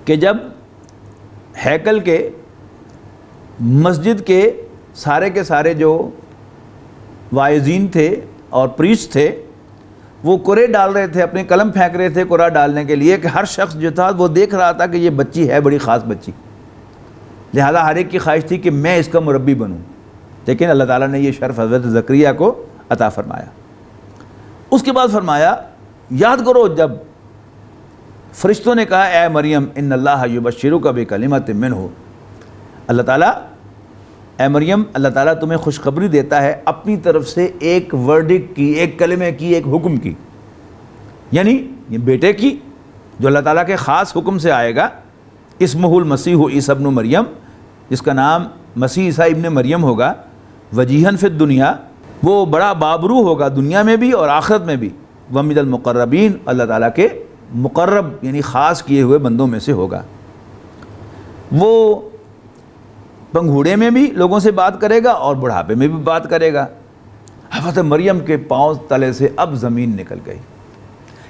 کہ جب ہیکل کے مسجد کے سارے جو واعظین تھے اور پریسٹ تھے وہ قرے ڈال رہے تھے، اپنے قلم پھینک رہے تھے قرآن ڈالنے کے لیے، کہ ہر شخص جو تھا وہ دیکھ رہا تھا کہ یہ بچی ہے بڑی خاص بچی، لہذا ہر ایک کی خواہش تھی کہ میں اس کا مربی بنوں، لیکن اللہ تعالیٰ نے یہ شرف حضرت زکریا کو عطا فرمایا۔ اس کے بعد فرمایا یاد کرو جب فرشتوں نے کہا اے مریم ان اللہ یبشرک بکلمۃ منہ، اللہ تعالیٰ اے مریم اللہ تعالیٰ تمہیں خوشخبری دیتا ہے اپنی طرف سے ایک ورڈکٹ کی، ایک کلمے کی، ایک حکم کی، یعنی یہ بیٹے کی جو اللہ تعالیٰ کے خاص حکم سے آئے گا، اسمہ المسیح عیسی ابن مریم، جس کا نام مسیح عیسیٰ ابن مریم ہوگا، وجیہن فی الدنیا، وہ بڑا بابرو ہوگا دنیا میں بھی اور آخرت میں بھی، ومن المقربین، اللہ تعالیٰ کے مقرب یعنی خاص کیے ہوئے بندوں میں سے ہوگا۔ وہ پنگھوڑے میں بھی لوگوں سے بات کرے گا اور بڑھاپے میں بھی بات کرے گا۔ حضرت مریم کے پاؤں تلے سے اب زمین نکل گئی،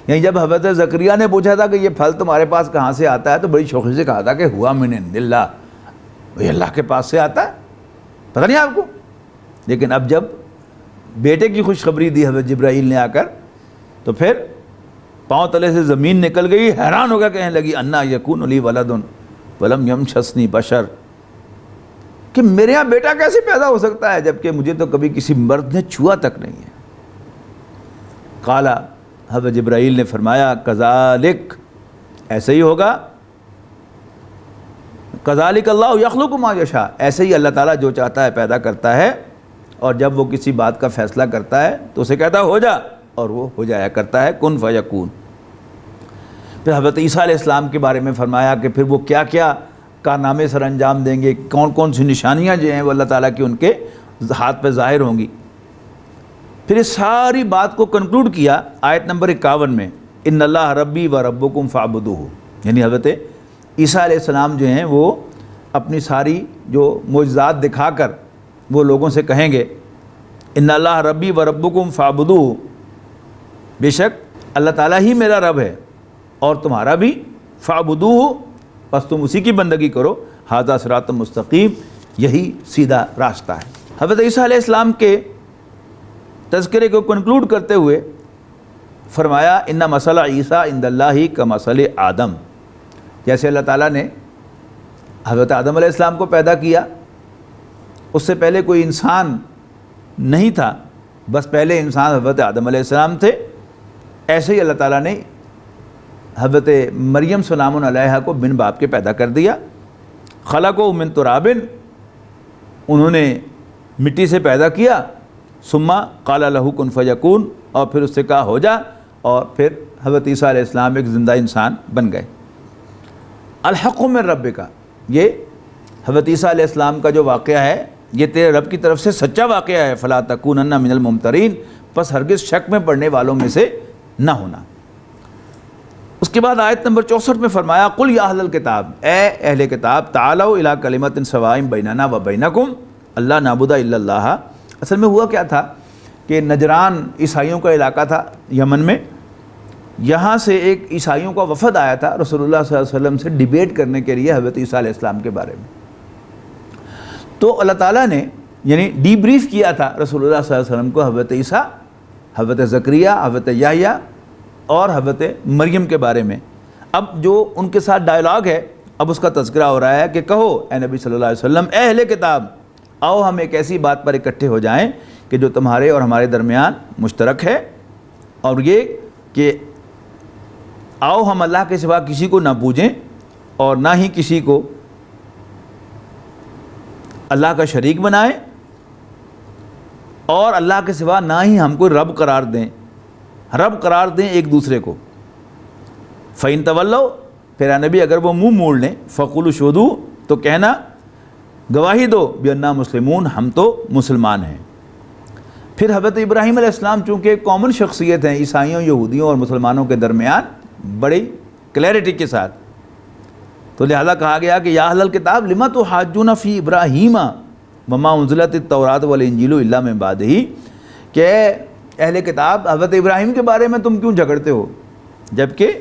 یعنی جب حضرت زکریا نے پوچھا تھا کہ یہ پھل تمہارے پاس کہاں سے آتا ہے تو بڑی شوخی سے کہا تھا کہ ہوا من عند اللہ، یہ اللہ کے پاس سے آتا ہے، پتہ نہیں آپ کو۔ لیکن اب جب بیٹے کی خوشخبری دی حضرت جبرائیل نے آ کر تو پھر پاؤں تلے سے زمین نکل گئی، حیران ہو گیا، کہنے لگی انا یکون لی ولد ولم یمسسنی بشر، کہ میرے یہاں بیٹا کیسے پیدا ہو سکتا ہے جبکہ مجھے تو کبھی کسی مرد نے چھوا تک نہیں ہے۔ قال، حضرت جبرائیل نے فرمایا کذالک، ایسے ہی ہوگا، کذالک اللہ یخلق ما یشاء، ایسے ہی اللہ تعالیٰ جو چاہتا ہے پیدا کرتا ہے، اور جب وہ کسی بات کا فیصلہ کرتا ہے تو اسے کہتا ہے ہو جا، اور وہ ہو جایا کرتا ہے، کن فیکون۔ پھر حضرت عیسیٰ علیہ السلام کے بارے میں فرمایا کہ پھر وہ کیا کیا کارنامے سر انجام دیں گے، کون کون سی نشانیاں جو ہیں وہ اللہ تعالیٰ کی ان کے ہاتھ پہ ظاہر ہوں گی۔ پھر اس ساری بات کو کنکلوڈ کیا آیت نمبر 51 میں، ان اللہ ربی و ربکم فاعبدوہ، یعنی حضرت عیسیٰ علیہ السلام جو ہیں وہ اپنی ساری جو معجزات دکھا کر وہ لوگوں سے کہیں گے ان اللہ ربی و ربکم فاعبدوہ، بے شک اللہ تعالیٰ ہی میرا رب ہے اور تمہارا بھی، فاعبدوہ، بس تم اسی کی بندگی کرو، ھذا صراط مستقیم، یہی سیدھا راستہ ہے۔ حضرت عیسیٰ علیہ السلام کے تذکرے کو کنکلوڈ کرتے ہوئے فرمایا ان مثل عیسیٰ عند اللہ کمثل آدم، جیسے اللہ تعالیٰ نے حضرت آدم علیہ السلام کو پیدا کیا، اس سے پہلے کوئی انسان نہیں تھا، بس پہلے انسان حضرت آدم علیہ السلام تھے، ایسے ہی اللہ تعالیٰ نے حضرت مریم سلام علیہا کو بن باپ کے پیدا کر دیا۔ خلقہ من تراب، انہوں نے مٹی سے پیدا کیا، ثم قال لہ کن فیکون، اور پھر اس سے کہا ہو جا، اور پھر حضرت عیسیٰ علیہ السلام ایک زندہ انسان بن گئے۔ الحق من ربک، یہ حضرت عیسیٰ علیہ السلام کا جو واقعہ ہے یہ تیرے رب کی طرف سے سچا واقعہ ہے، فلا تکونن من الممترین، پس ہرگز شک میں پڑنے والوں میں سے نہ ہونا۔ اس کے بعد آیت نمبر 64 میں فرمایا قل یا اہل الکتاب، اے اہل کتاب، تعالوا الی کلمۃ سواء بیننا و بینکم اللہ نعبد الا اللہ۔ اصل میں ہوا کیا تھا کہ نجران عیسائیوں کا علاقہ تھا یمن میں، یہاں سے ایک عیسائیوں کا وفد آیا تھا رسول اللہ صلی اللہ علیہ وسلم سے ڈیبیٹ کرنے کے لیے حضرت عیسیٰ علیہ السلام کے بارے میں۔ تو اللہ تعالیٰ نے یعنی ڈی بریف کیا تھا رسول اللہ صلی اللہ علیہ وسلم کو حضرت عیسیٰ، حضرت زکریا، حضرت یحییٰ اور حضرت مریم کے بارے میں۔ اب جو ان کے ساتھ ڈائلاگ ہے، اب اس کا تذکرہ ہو رہا ہے کہ کہو اے نبی صلی اللہ علیہ وسلم، اے اہل کتاب، آؤ ہم ایک ایسی بات پر اکٹھے ہو جائیں کہ جو تمہارے اور ہمارے درمیان مشترک ہے، اور یہ کہ آؤ ہم اللہ کے سوا کسی کو نہ پوجیں اور نہ ہی کسی کو اللہ کا شریک بنائیں، اور اللہ کے سوا نہ ہی ہم کو رب قرار دیں، رب قرار دیں ایک دوسرے کو۔ فَإِن تَوَلَّوْا، پھر اے نبی اگر وہ منہ موڑ لیں، فَقُولُوا اشْهَدُوا، تو کہنا گواہی دو بِأَنَّا مُسْلِمُونَ، ہم تو مسلمان ہیں۔ پھر حضرت ابراہیم علیہ السلام چونکہ ایک کامن شخصیت ہیں عیسائیوں، یہودیوں اور مسلمانوں کے درمیان بڑی کلیئرٹی کے ساتھ، تو لہذا کہا گیا کہ یا اہل الکتاب لم تحاجون فی ابراہیم وما انزلت التوراۃ والانجیل الا من بعدہ، کہ اہل کتاب حضرت ابراہیم کے بارے میں تم کیوں جھگڑتے ہو جبکہ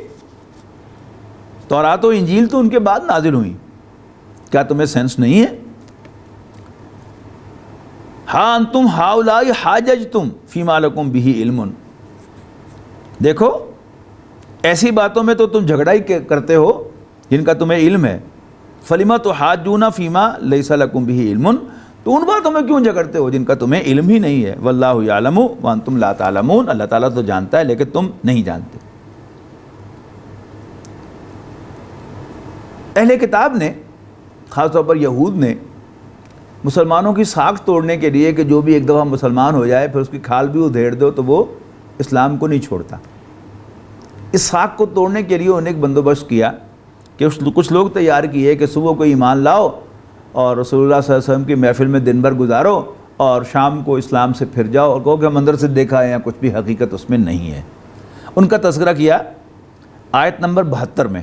تورات و انجیل تو ان کے بعد نازل ہوئیں، کیا تمہیں سینس نہیں ہے؟ ہاں انتم ہؤلاء حاججتم فیما لکم بہ علم، دیکھو ایسی باتوں میں تو تم جھگڑا ہی کرتے ہو جن کا تمہیں علم ہے، فلما تحاجون فیما لیس لکم بہ علم، تو ان باتوں میں کیوں جھگڑتے ہو جن کا تمہیں علم ہی نہیں ہے، واللہ یعلم وانتم لا تعلمون، اللہ تعالیٰ تو جانتا ہے لیکن تم نہیں جانتے۔ اہل کتاب نے، خاص طور پر یہود نے، مسلمانوں کی ساکھ توڑنے کے لیے کہ جو بھی ایک دفعہ مسلمان ہو جائے پھر اس کی کھال بھی ادھیڑ دو تو وہ اسلام کو نہیں چھوڑتا، اس ساکھ کو توڑنے کے لیے انہوں نے ایک بندوبست کیا کہ کچھ لوگ تیار کیے کہ صبح کو ایمان لاؤ اور رسول اللہ صلی اللہ علیہ وسلم کی محفل میں دن بھر گزارو اور شام کو اسلام سے پھر جاؤ اور کہو کہ ہم اندر سے دیکھا ہے یا کچھ بھی حقیقت اس میں نہیں ہے۔ ان کا تذکرہ کیا آیت نمبر 72 میں،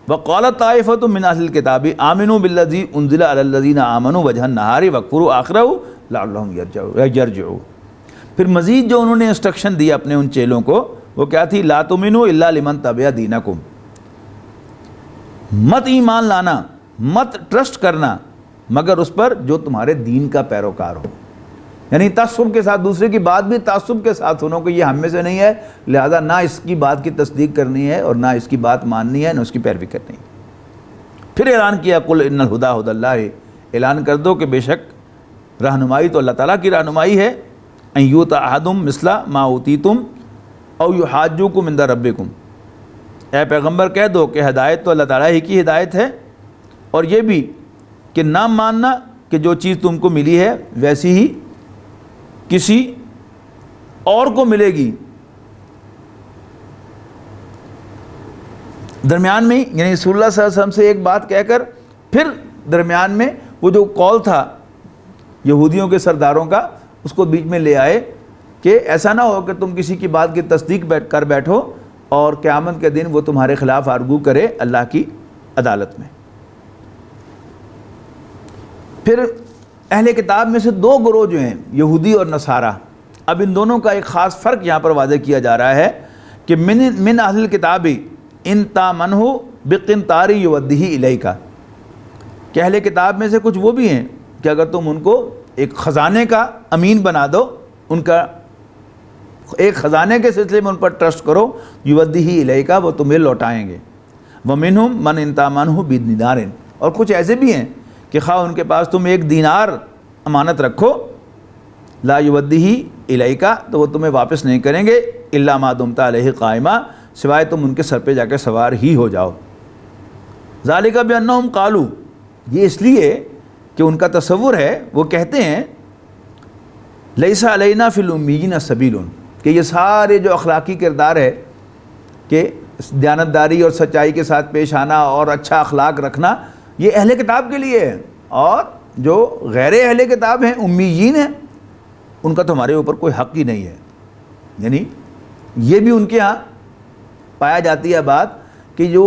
وَقَالَ طَائِفَةٌ مِّنْ أَهْلِ الْكِتَابِ آمِنُوا بِالَّذِي أُنزِلَ عَلَى الَّذِينَ آمَنُوا وَجْهَ النَّهَارِ وَاكْفُرُوا آخِرَهُ لَعَلَّهُمْ يَرْجِعُونَ۔ پھر مزید جو انہوں نے انسٹرکشن دی اپنے ان چیلوں کو، وہ کیا تھی؟ لا تؤمنوا الا لمن تبع دینکم، مت ایمان لانا، مت ٹرسٹ کرنا مگر اس پر جو تمہارے دین کا پیروکار ہو. یعنی تعصب کے ساتھ دوسرے کی بات بھی تعصب کے ساتھ سنو کہ یہ ہم میں سے نہیں ہے، لہذا نہ اس کی بات کی تصدیق کرنی ہے اور نہ اس کی بات ماننی ہے، نہ اس کی پیروی کرنی ہے. پھر اعلان کیا قل ان الہدی ھدی اللہ، اعلان کر دو کہ بے شک رہنمائی تو اللہ تعالیٰ کی رہنمائی ہے. ان یؤتی احدکم مثل ما اوتیتم او یحاجوکم عند ربکم، اے پیغمبر کہہ دو کہ ہدایت تو اللہ تعالیٰ ہی کی ہدایت ہے، اور یہ بھی کہ نہ ماننا کہ جو چیز تم کو ملی ہے ویسی ہی کسی اور کو ملے گی. درمیان میں یعنی رسول اللہ صلی اللہ علیہ وسلم سے ایک بات کہہ کر پھر درمیان میں وہ جو قول تھا یہودیوں کے سرداروں کا اس کو بیچ میں لے آئے کہ ایسا نہ ہو کہ تم کسی کی بات کی تصدیق کر بیٹھو اور قیامت کے دن وہ تمہارے خلاف آرگو کرے اللہ کی عدالت میں. پھر اہل کتاب میں سے دو گروہ جو ہیں یہودی اور نصارہ، اب ان دونوں کا ایک خاص فرق یہاں پر واضح کیا جا رہا ہے کہ من اہل الکتاب ان تامنہ بقنطار یودیہ الیک، کہ اہل کتاب میں سے کچھ وہ بھی ہیں کہ اگر تم ان کو ایک خزانے کا امین بنا دو، ان کا ایک خزانے کے سلسلے میں ان پر ٹرسٹ کرو، یودیہ الیک، وہ تمہیں لوٹائیں گے. ومنہم من ان تامنہ بدینار، اور کچھ ایسے بھی ہیں کہ خواہ ان کے پاس تم ایک دینار امانت رکھو، لا یودیہ الیک، تو وہ تمہیں واپس نہیں کریں گے، الا ما دمت علیہ قائما، سوائے تم ان کے سر پہ جا کے سوار ہی ہو جاؤ. ذالک بانہم قالوا، یہ اس لیے کہ ان کا تصور ہے، وہ کہتے ہیں لیس علینا فی الامیین سبیل، کہ یہ سارے جو اخلاقی کردار ہے کہ دیانتداری اور سچائی کے ساتھ پیش آنا اور اچھا اخلاق رکھنا، یہ اہل کتاب کے لیے ہے، اور جو غیر اہل کتاب ہیں امیین ہیں ان کا تو ہمارے اوپر کوئی حق ہی نہیں ہے. یعنی یہ بھی ان کے ہاں پایا جاتی ہے بات کہ جو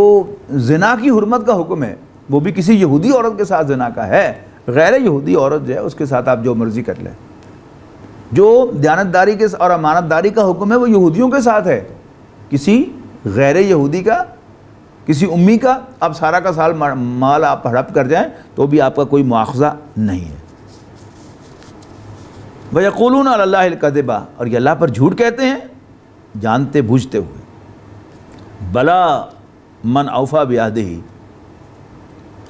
زنا کی حرمت کا حکم ہے وہ بھی کسی یہودی عورت کے ساتھ زنا کا ہے، غیر یہودی عورت جو ہے اس کے ساتھ آپ جو مرضی کر لیں. جو دیانتداری کے اور امانت داری کا حکم ہے وہ یہودیوں کے ساتھ ہے، کسی غیر یہودی کا، کسی امی کا آپ سارا کا سال مال آپ ہڑپ کر جائیں تو بھی آپ کا کوئی مواخذہ نہیں ہے. وَيَقُولُونَ عَلَى اللَّهِ الْكَذِبَ، اور یہ اللہ پر جھوٹ کہتے ہیں جانتے بوجھتے ہوئے. بلا من اوفا بعہدہ،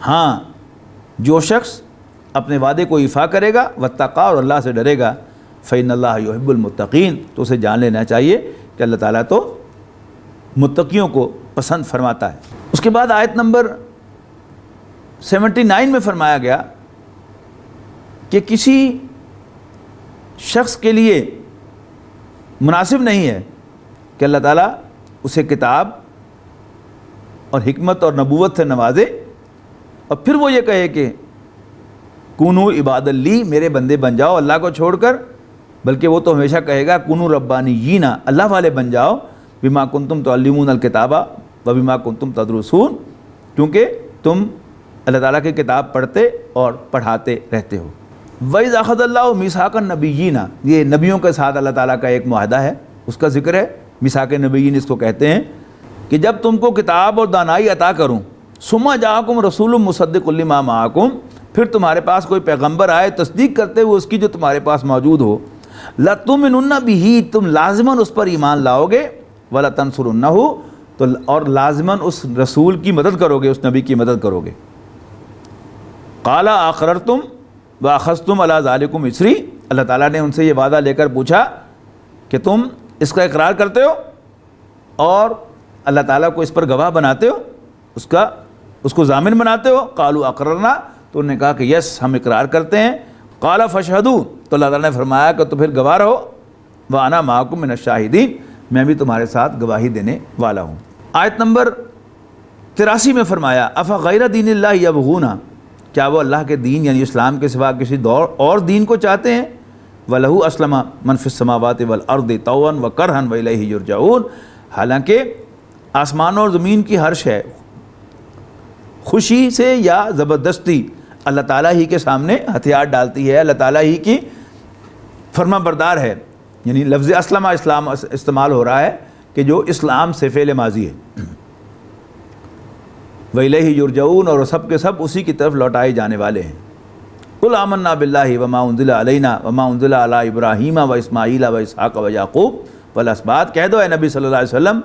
ہاں جو شخص اپنے وعدے کو ایفا کرے گا، واتقا، اور اللہ سے ڈرے گا، فإن اللہ یحب المتقین، تو اسے جان لینا چاہیے کہ اللہ تعالیٰ تو متقیوں کو پسند فرماتا ہے. اس کے بعد آیت نمبر 79 میں فرمایا گیا کہ کسی شخص کے لیے مناسب نہیں ہے کہ اللہ تعالیٰ اسے کتاب اور حکمت اور نبوت سے نوازے اور پھر وہ یہ کہے کہ کونو عباد لی، میرے بندے بن جاؤ اللہ کو چھوڑ کر، بلکہ وہ تو ہمیشہ کہے گا کونو ربانیین، اللہ والے بن جاؤ، بما کنتم تعلمون الکتاب و بما کنتم تدرسون، کیونکہ تم اللہ تعالیٰ کی کتاب پڑھتے اور پڑھاتے رہتے ہو. وَإِذْ أَخَذَ اللَّهُ مِيثَاقَ النَّبِيِّينَ، یہ نبیوں کے ساتھ اللہ تعالیٰ کا ایک معاہدہ ہے، اس کا ذکر ہے. میثاق نبیین اس کو کہتے ہیں کہ جب تم کو کتاب اور دانائی عطا کروں، ثم جاءکم رسول مصدق لما معکم، پھر تمہارے پاس کوئی پیغمبر آئے تصدیق کرتے ہوئے اس کی جو تمہارے پاس موجود ہو، لَتُؤْمِنُنَّ بِهِ، تم لازماً اس پر ایمان لاؤ گے، وَلَتَنْصُرُنَّهُ، تو اور لازماً اس رسول کی مدد کرو گے، اس نبی کی مدد کرو گے. قَالَ أَقْرَرْتُمْ وَأَخَذْتُمْ عَلَى ذَلِكُمْ إِصْرِي، اللہ تعالیٰ نے ان سے یہ وعدہ لے کر پوچھا کہ تم اس کا اقرار کرتے ہو اور اللہ تعالیٰ کو اس پر گواہ بناتے ہو، اس کو ضامن بناتے ہو. قالوا اقررنا، تو انہوں نے کہا کہ یس ہم اقرار کرتے ہیں. قال فاشهدوا، تو اللہ تعالیٰ نے فرمایا کہ تو پھر گواہ رہو. وانا معکم من الشاہدین، میں بھی تمہارے ساتھ گواہی دینے والا ہوں. آیت نمبر 83 میں فرمایا افغیر دین اللہ یبغون، کیا وہ اللہ کے دین یعنی اسلام کے سوا کسی اور دین کو چاہتے ہیں. وَلَهُ أَسْلَمَ مَنْ فِي السَّمَاوَاتِ وَالْأَرْضِ طَوْعًا وَكَرْهًا وَإِلَيْهِ يُرْجَعُونَ، حالانکہ آسمانوں اور زمین کی ہر شے خوشی سے یا زبردستی اللہ تعالیٰ ہی کے سامنے ہتھیار ڈالتی ہے، اللہ تعالیٰ ہی کی فرما بردار ہے. یعنی لفظ اسلم اسلام استعمال ہو رہا ہے کہ جو اسلام سے فعل ماضی ہے، وَإِلَيْهِ يُرْجَعُونَ، اور سب کے سب اسی کی طرف لوٹائے جانے والے ہیں۔ قُلْ آمَنَّا بِاللَّهِ وَمَا أُنزِلَ عَلَيْنَا وَمَا أُنزِلَ عَلَىٰ إِبْرَاهِيمَ وَإِسْمَاعِيلَ وَإِسْحَاقَ وَيَعْقُوبَ وَالْأَسْبَاطِ، کہہ دو اے نبی صلی اللہ علیہ وسلم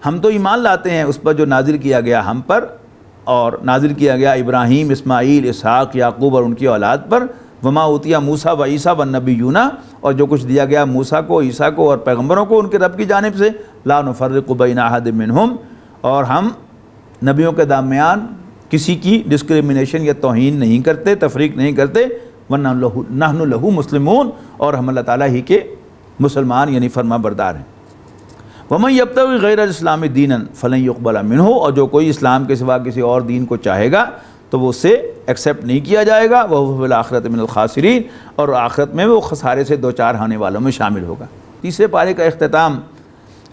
ہم تو ایمان لاتے ہیں اس پر جو نازل کیا گیا ہم پر، اور نازل کیا گیا ابراہیم، اسماعیل، اسحاق، یعقوب اور ان کی اولاد پر، وما اوتیا موسیٰ و عیسیٰ والنبیون، اور جو کچھ دیا گیا موسیٰ کو، عیسیٰ کو اور پیغمبروں کو ان کے رب کی جانب سے، لا نفرق بین احد منہم، اور ہم نبیوں کے درمیان کسی کی ڈسکریمنیشن یا توہین نہیں کرتے، تفریق نہیں کرتے، نحن لہ مسلمون، اور ہم اللہ تعالیٰ ہی کے مسلمان یعنی فرما بردار ہیں۔ وَمَن يَبْتَغِ غَيْرَ الْإِسْلَامِ دِينًا فَلَن يُقْبَلَ مِنْهُ، اور جو کوئی اسلام کے سوا کسی اور دین کو چاہے گا تو وہ اسے ایکسیپٹ نہیں کیا جائے گا، وَهُوَ فِي الْآخِرَةِ مِنَ الْخَاسِرِينَ، اور آخرت میں وہ خسارے سے دوچار ہونے والوں میں شامل ہوگا۔ تیسرے پارے کا اختتام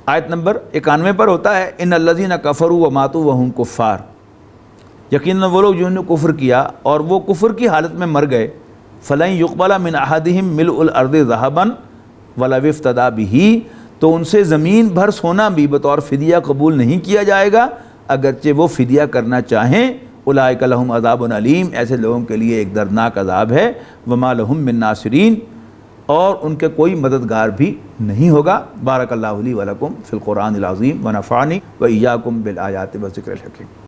آیت نمبر 91 پر ہوتا ہے، ان الذین کفروا وماتوا وهم کفار، یقیناً وہ لوگ جنہوں نے کفر کیا اور وہ کفر کی حالت میں مر گئے، فلن یقبل من احدہم ملء الارض ذهبا ولو افتدی بہ، تو ان سے زمین بھر سونا بھی بطور فدیہ قبول نہیں کیا جائے گا اگرچہ وہ فدیہ کرنا چاہیں۔ اولئک لہم عذاب علیم، ایسے لوگوں کے لیے ایک دردناک عذاب ہے، وما لہم من ناصرین، اور ان کے کوئی مددگار بھی نہیں ہوگا۔ بارک اللہ لی ولکم فی القرآن العظیم ونفعنی وإیاکم بالآیات والذکر الحکیم۔